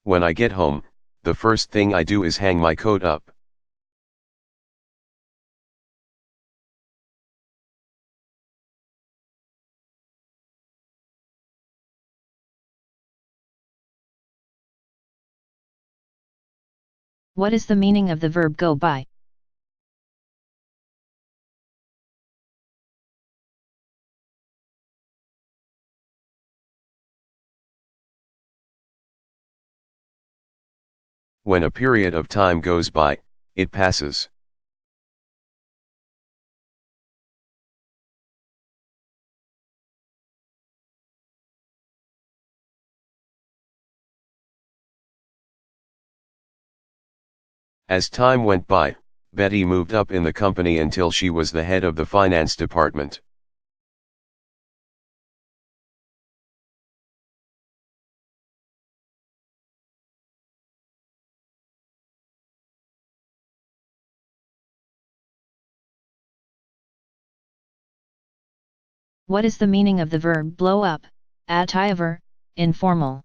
When I get home, the first thing I do is hang my coat up. What is the meaning of the verb go by? When a period of time goes by, it passes. As time went by, Betty moved up in the company until she was the head of the finance department. What is the meaning of the verb blow up, adjective, informal?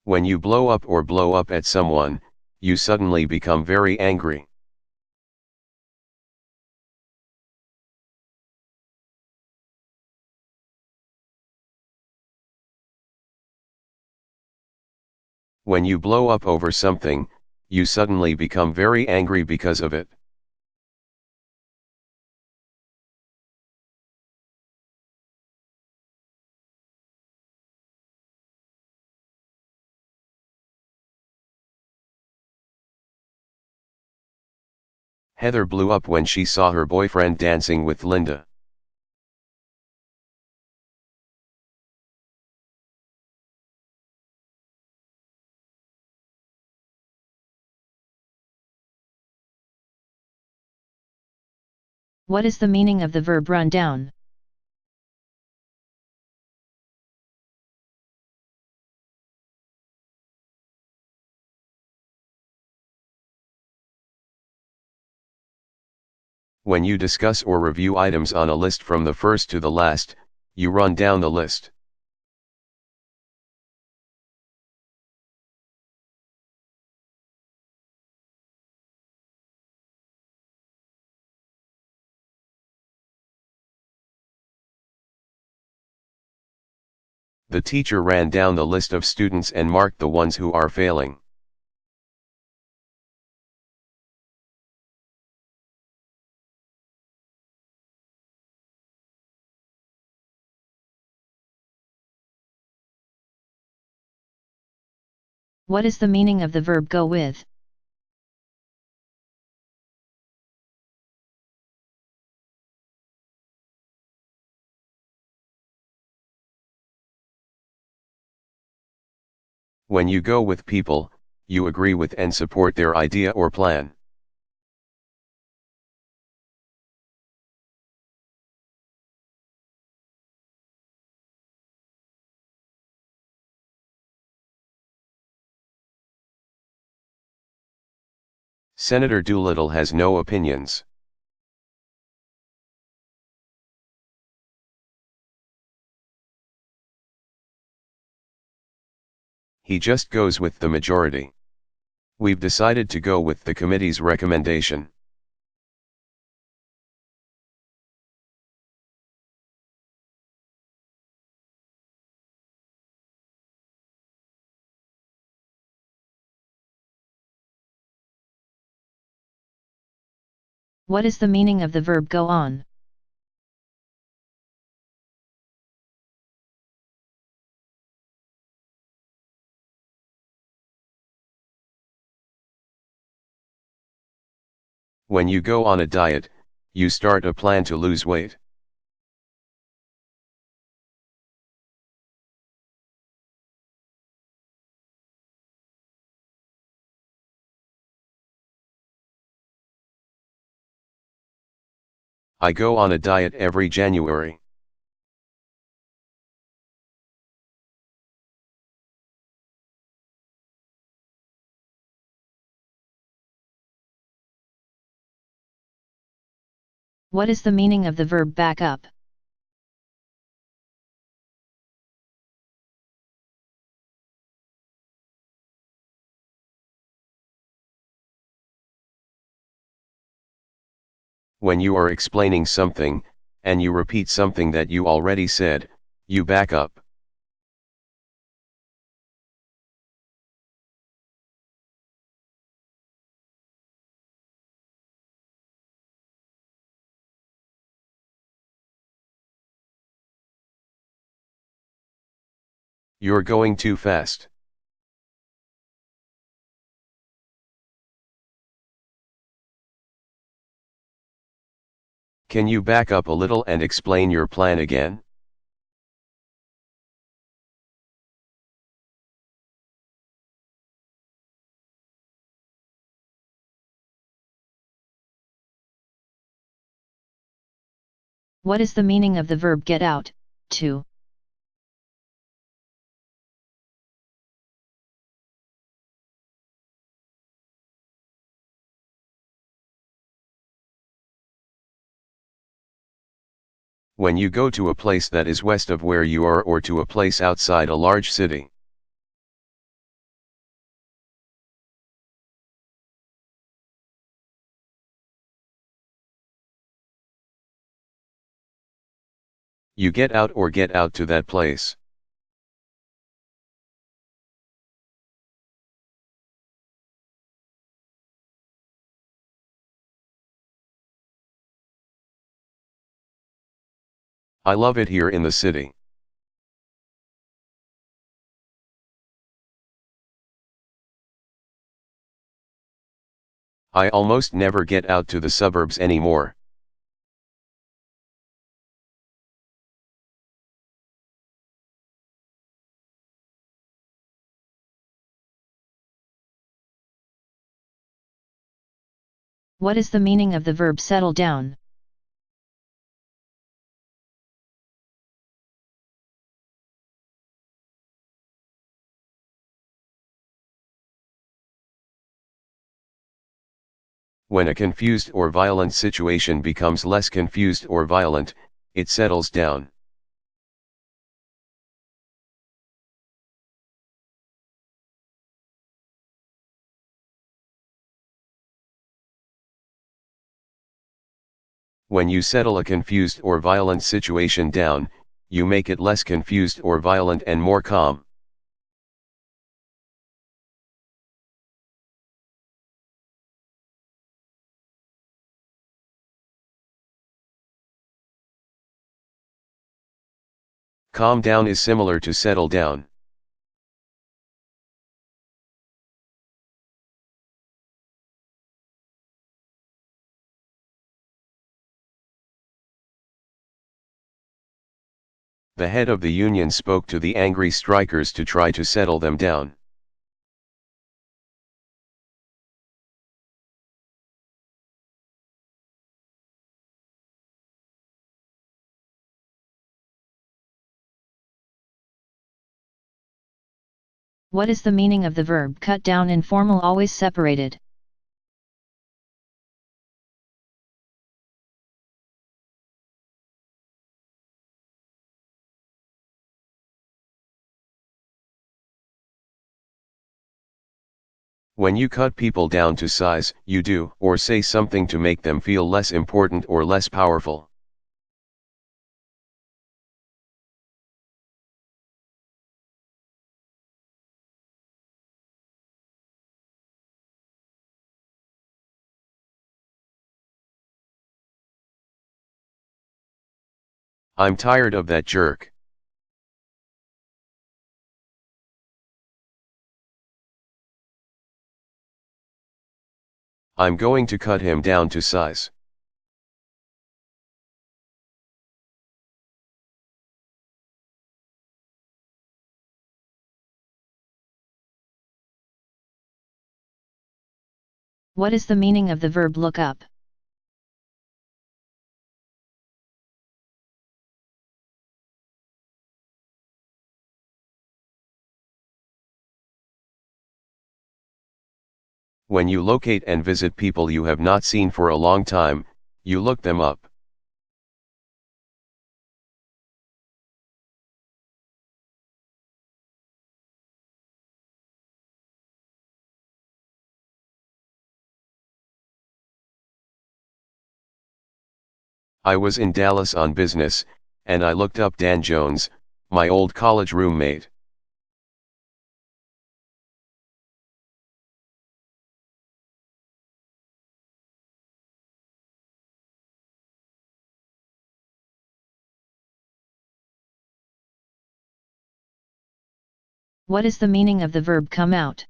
When you blow up at someone, you suddenly become very angry. When you blow up over something, you suddenly become very angry because of it. Heather blew up when she saw her boyfriend dancing with Linda. What is the meaning of the verb run down? When you discuss or review items on a list from the first to the last, you run down the list. The teacher ran down the list of students and marked the ones who are failing. What is the meaning of the verb go with? When you go with people, you agree with and support their idea or plan. Senator Doolittle has no opinions. He just goes with the majority. We've decided to go with the committee's recommendation. What is the meaning of the verb go on? When you go on a diet, you start a plan to lose weight. I go on a diet every January. What is the meaning of the verb back up? When you are explaining something, and you repeat something that you already said, you back up. You're going too fast. Can you back up a little and explain your plan again? What is the meaning of the verb get out, to? When you go to a place that is west of where you are or to a place outside a large city. You get out or get out to that place. I love it here in the city. I almost never get out to the suburbs anymore. What is the meaning of the verb settle down? When a confused or violent situation becomes less confused or violent, it settles down. When you settle a confused or violent situation down, you make it less confused or violent and more calm. Calm down is similar to settle down. The head of the union spoke to the angry strikers to try to settle them down. What is the meaning of the verb cut down in formal always separated? When you cut people down to size, you do or say something to make them feel less important or less powerful. I'm tired of that jerk. I'm going to cut him down to size. What is the meaning of the verb look up? When you locate and visit people you have not seen for a long time, you look them up. I was in Dallas on business, and I looked up Dan Jones, my old college roommate. What is the meaning of the verb come out?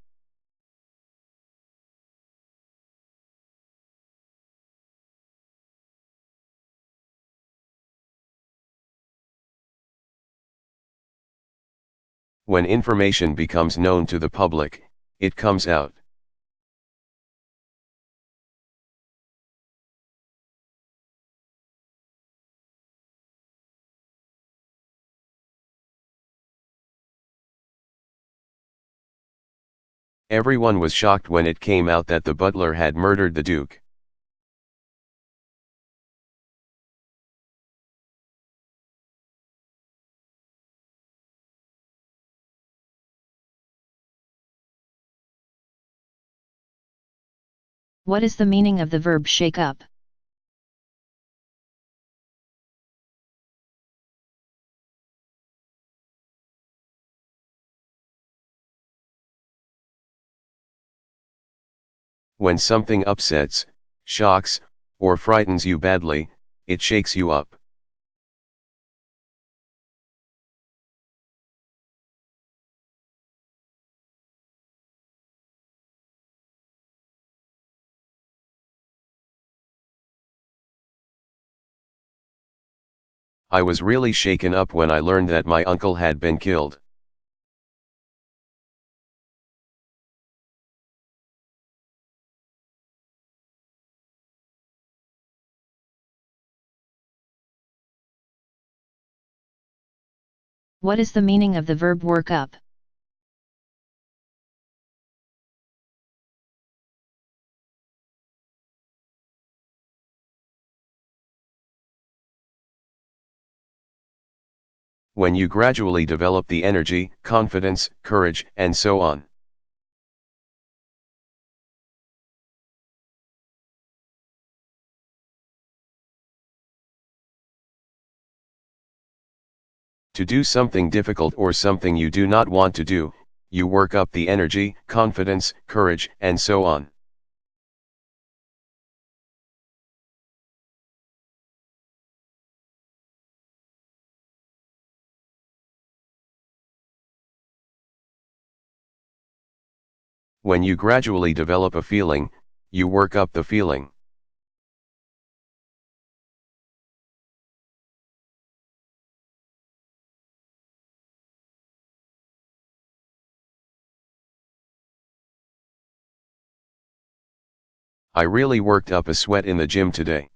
When information becomes known to the public, it comes out. Everyone was shocked when it came out that the butler had murdered the Duke. What is the meaning of the verb shake up? When something upsets, shocks, or frightens you badly, it shakes you up. I was really shaken up when I learned that my uncle had been killed. What is the meaning of the verb work up? When you gradually develop the energy, confidence, courage, and so on. To do something difficult or something you do not want to do, you work up the energy, confidence, courage, and so on. When you gradually develop a feeling, you work up the feeling. I really worked up a sweat in the gym today.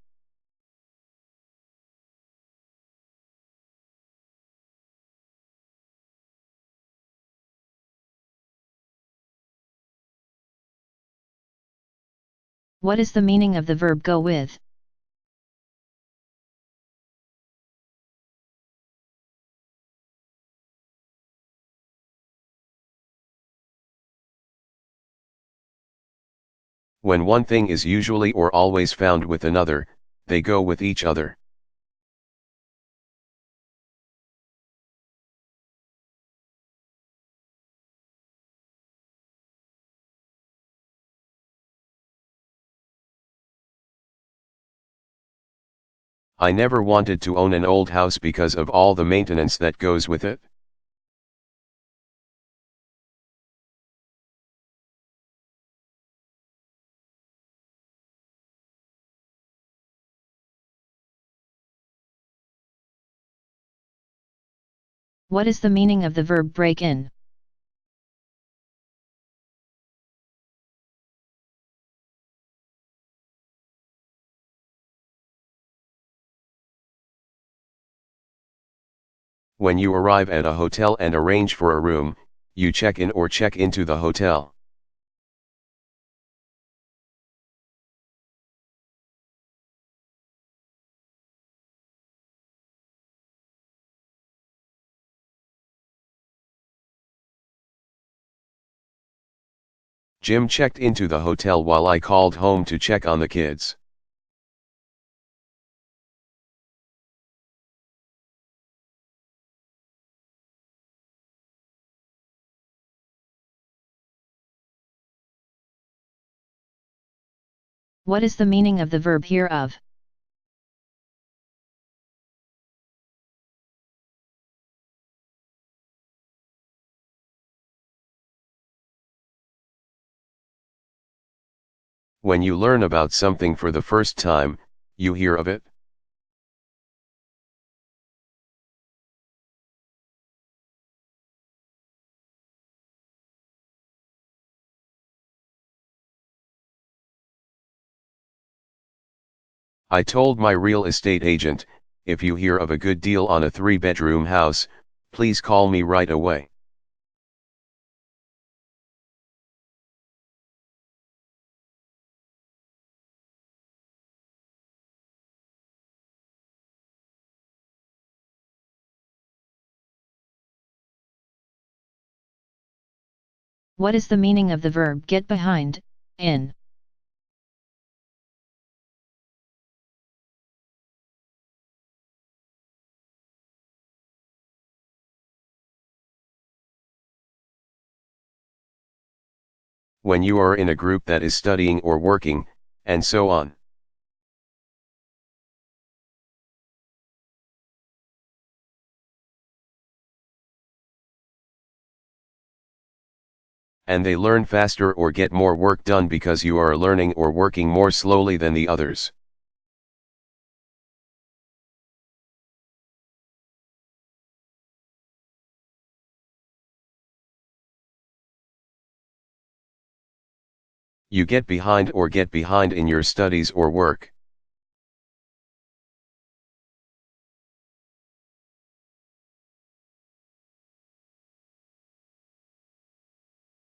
What is the meaning of the verb go with? When one thing is usually or always found with another, they go with each other. I never wanted to own an old house because of all the maintenance that goes with it. What is the meaning of the verb break in? When you arrive at a hotel and arrange for a room, you check in or check into the hotel. Jim checked into the hotel while I called home to check on the kids. What is the meaning of the verb hear of? When you learn about something for the first time, you hear of it. I told my real estate agent, if you hear of a good deal on a 3-bedroom house, please call me right away. What is the meaning of the verb get behind, in? When you are in a group that is studying or working, and so on. And they learn faster or get more work done because you are learning or working more slowly than the others. You get behind or get behind in your studies or work.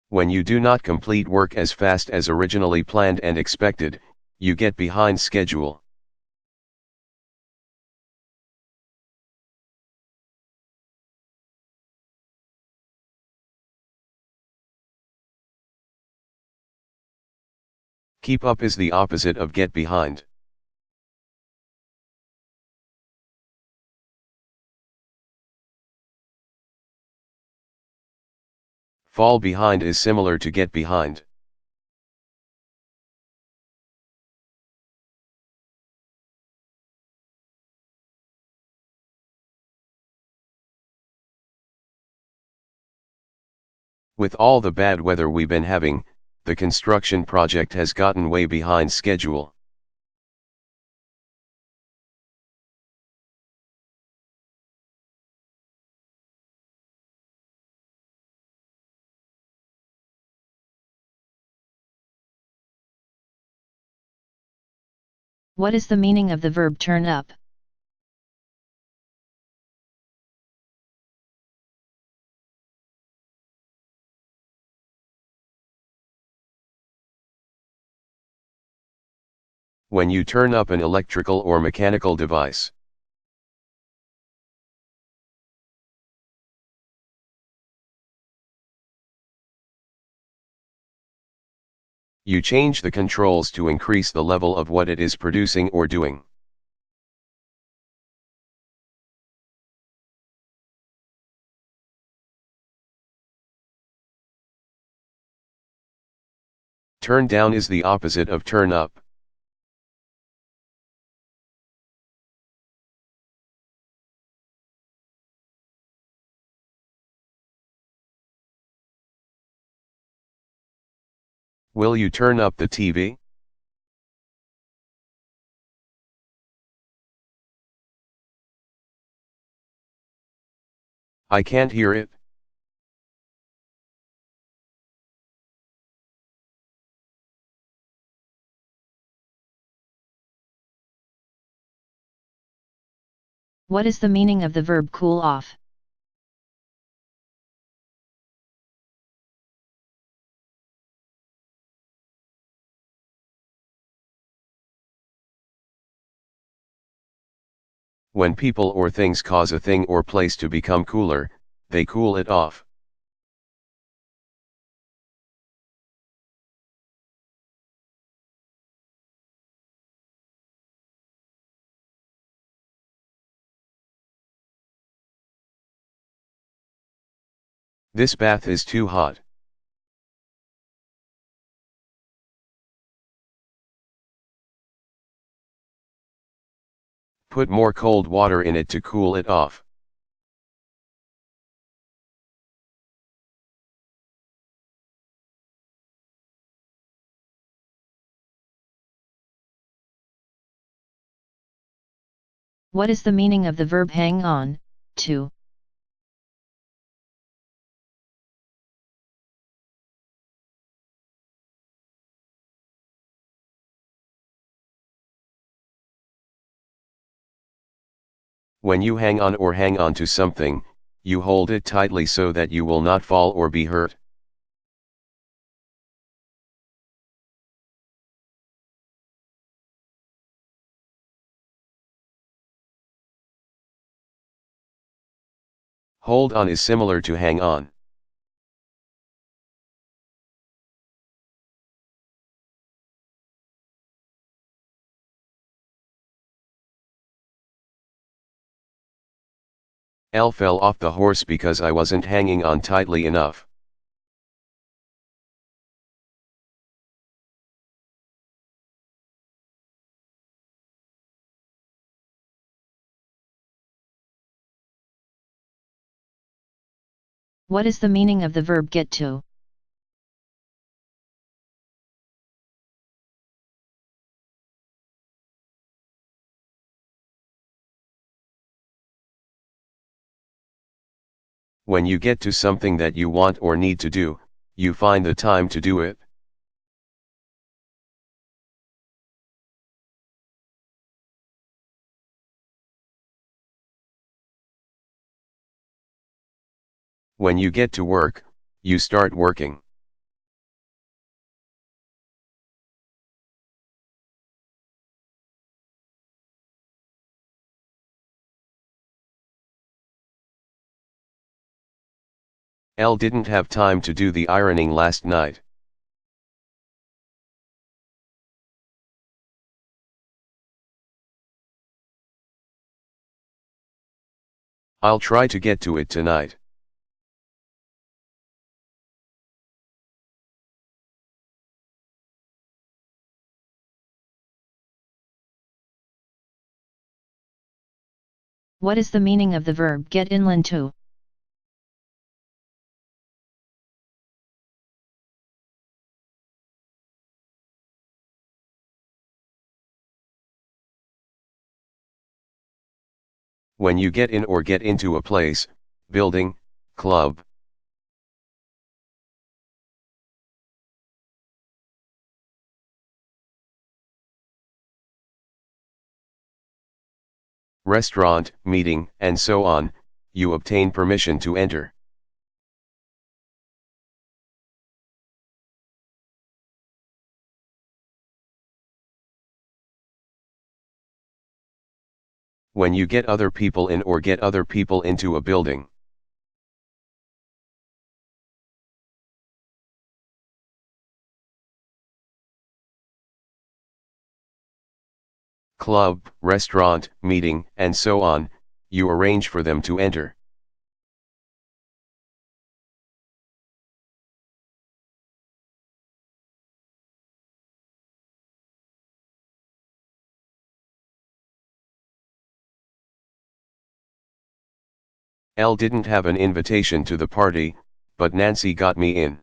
When you do not complete work as fast as originally planned and expected, you get behind schedule. Keep up is the opposite of get behind. Fall behind is similar to get behind. With all the bad weather we've been having, the construction project has gotten way behind schedule. What is the meaning of the verb turn up? When you turn up an electrical or mechanical device. You change the controls to increase the level of what it is producing or doing. Turn down is the opposite of turn up. Will you turn up the TV? I can't hear it. What is the meaning of the verb cool off? When people or things cause a thing or place to become cooler, they cool it off. This bath is too hot. Put more cold water in it to cool it off. What is the meaning of the verb hang on, to? When you hang on or hang on to something, you hold it tightly so that you will not fall or be hurt. Hold on is similar to hang on. Elle fell off the horse because I wasn't hanging on tightly enough. What is the meaning of the verb get to? When you get to something that you want or need to do, you find the time to do it. When you get to work, you start working. Elle didn't have time to do the ironing last night. I'll try to get to it tonight. What is the meaning of the verb get inland to? When you get in or get into a place, building, club. Restaurant, meeting, and so on, you obtain permission to enter. When you get other people in or get other people into a building. Club, restaurant, meeting, and so on, you arrange for them to enter. Elle didn't have an invitation to the party, but Nancy got me in.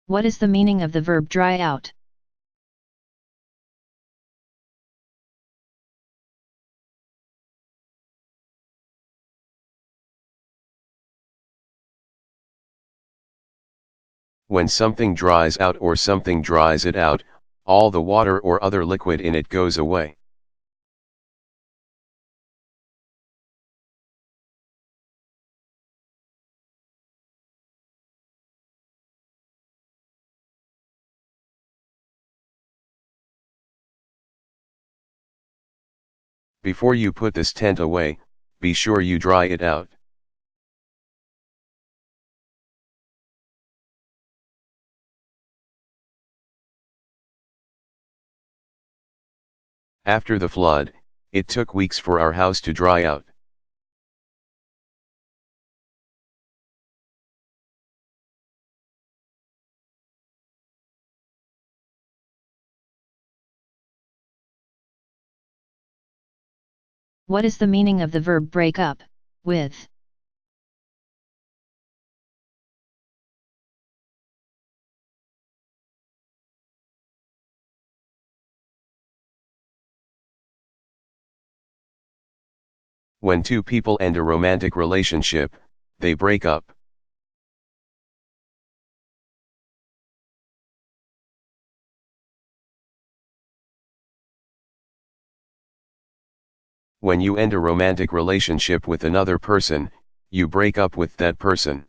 What is the meaning of the verb dry out? When something dries out or something dries it out, all the water or other liquid in it goes away. Before you put this tent away, be sure you dry it out. After the flood, it took weeks for our house to dry out. What is the meaning of the verb break up, with? When two people end a romantic relationship, they break up. When you end a romantic relationship with another person, you break up with that person.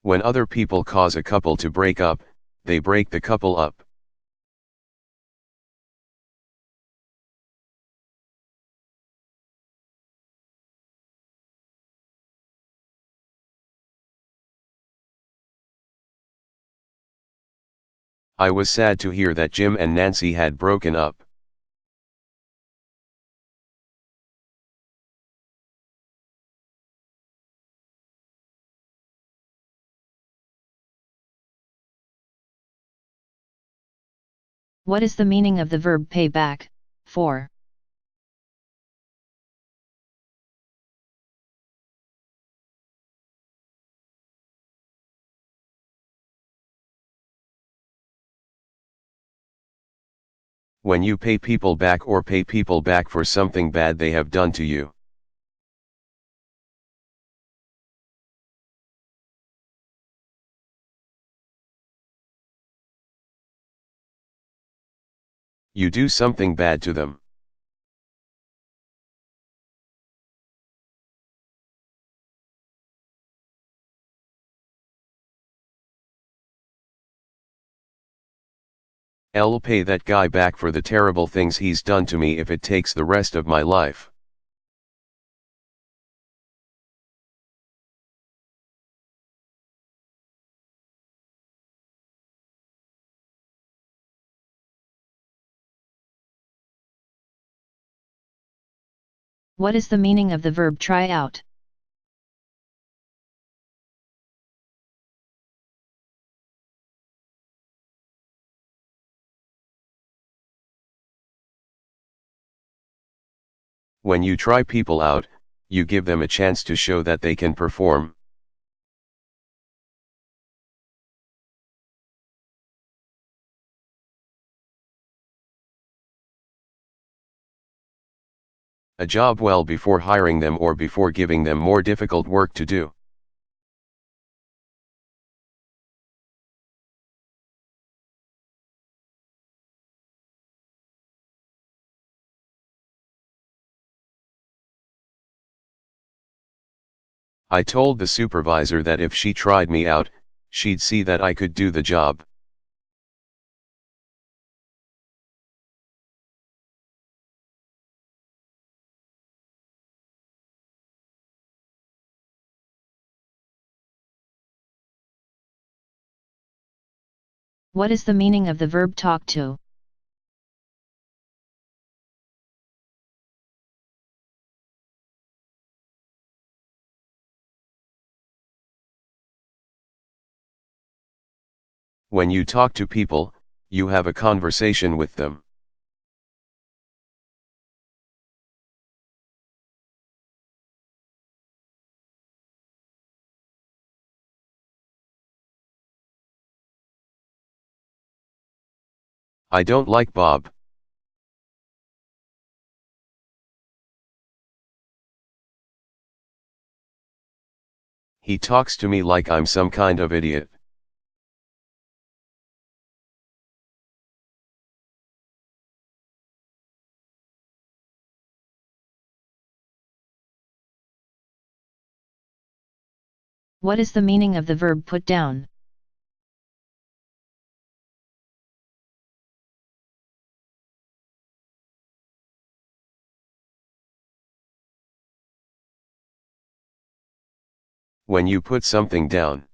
When other people cause a couple to break up, they break the couple up. I was sad to hear that Jim and Nancy had broken up. What is the meaning of the verb pay back, for? When you pay people back or pay people back for something bad they have done to you. You do something bad to them. I'll pay that guy back for the terrible things he's done to me if it takes the rest of my life. What is the meaning of the verb try out? When you try people out, you give them a chance to show that they can perform. A job well before hiring them or before giving them more difficult work to do. I told the supervisor that if she tried me out, she'd see that I could do the job. What is the meaning of the verb talk to? When you talk to people, you have a conversation with them. I don't like Bob. He talks to me like I'm some kind of idiot. What is the meaning of the verb put down? When you put something down.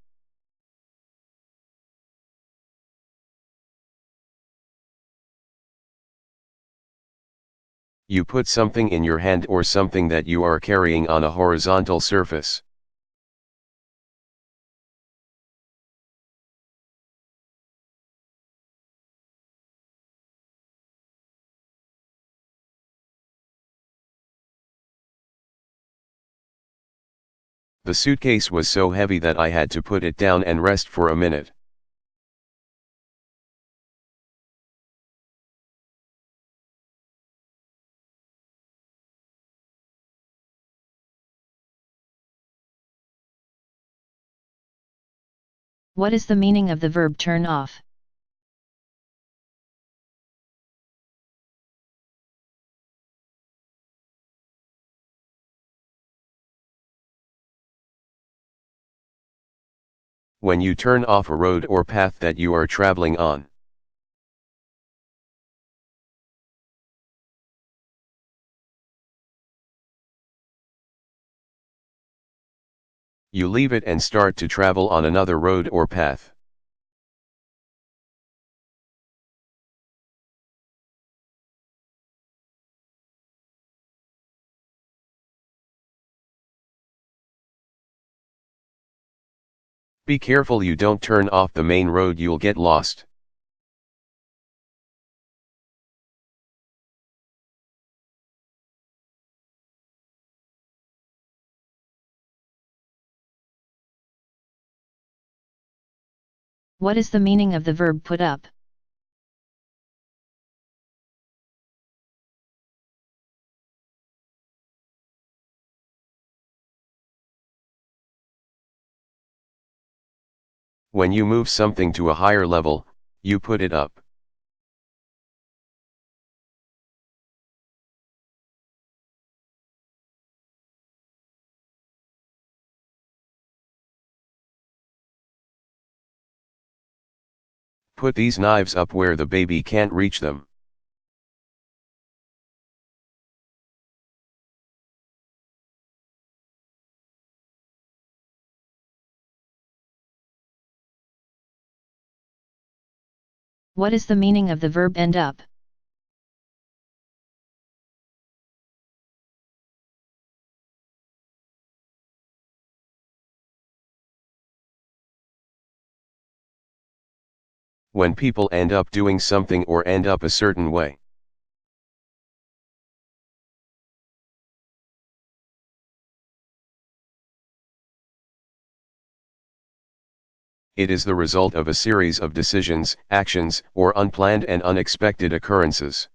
You put something in your hand or something that you are carrying on a horizontal surface. The suitcase was so heavy that I had to put it down and rest for a minute. What is the meaning of the verb turn off? When you turn off a road or path that you are traveling on. You leave it and start to travel on another road or path. Be careful you don't turn off the main road, you'll get lost. What is the meaning of the verb put up? When you move something to a higher level, you put it up. Put these knives up where the baby can't reach them. What is the meaning of the verb end up? When people end up doing something or end up a certain way. It is the result of a series of decisions, actions, or unplanned and unexpected occurrences.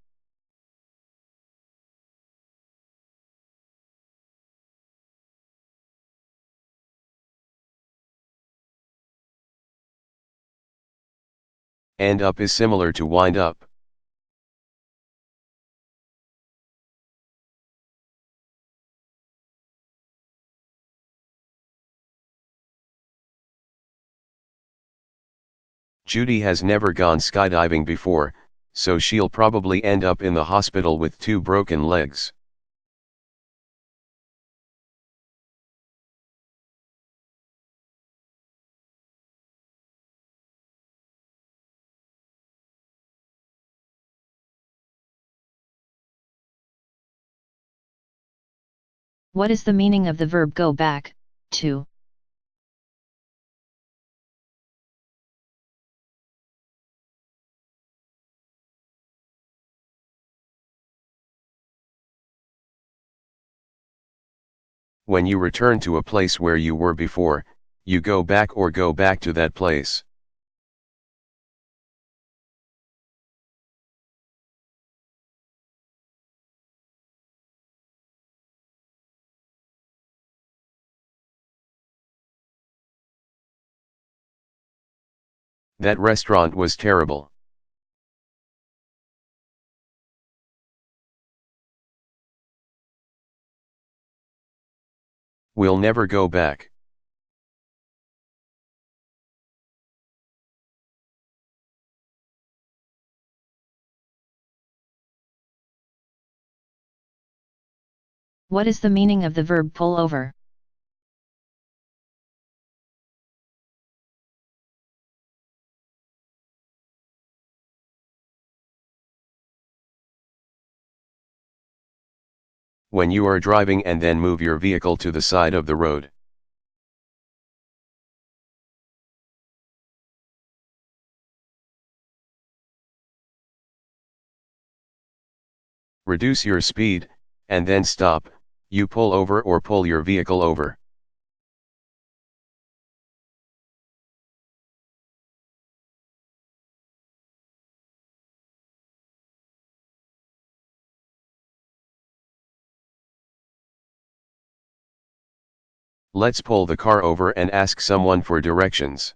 End up is similar to wind up. Judy has never gone skydiving before, so she'll probably end up in the hospital with 2 broken legs. What is the meaning of the verb go back, to? When you return to a place where you were before, you go back or go back to that place. That restaurant was terrible. We'll never go back. What is the meaning of the verb pull over? When you are driving and then move your vehicle to the side of the road. Reduce your speed, and then stop, you pull over or pull your vehicle over. Let's pull the car over and ask someone for directions.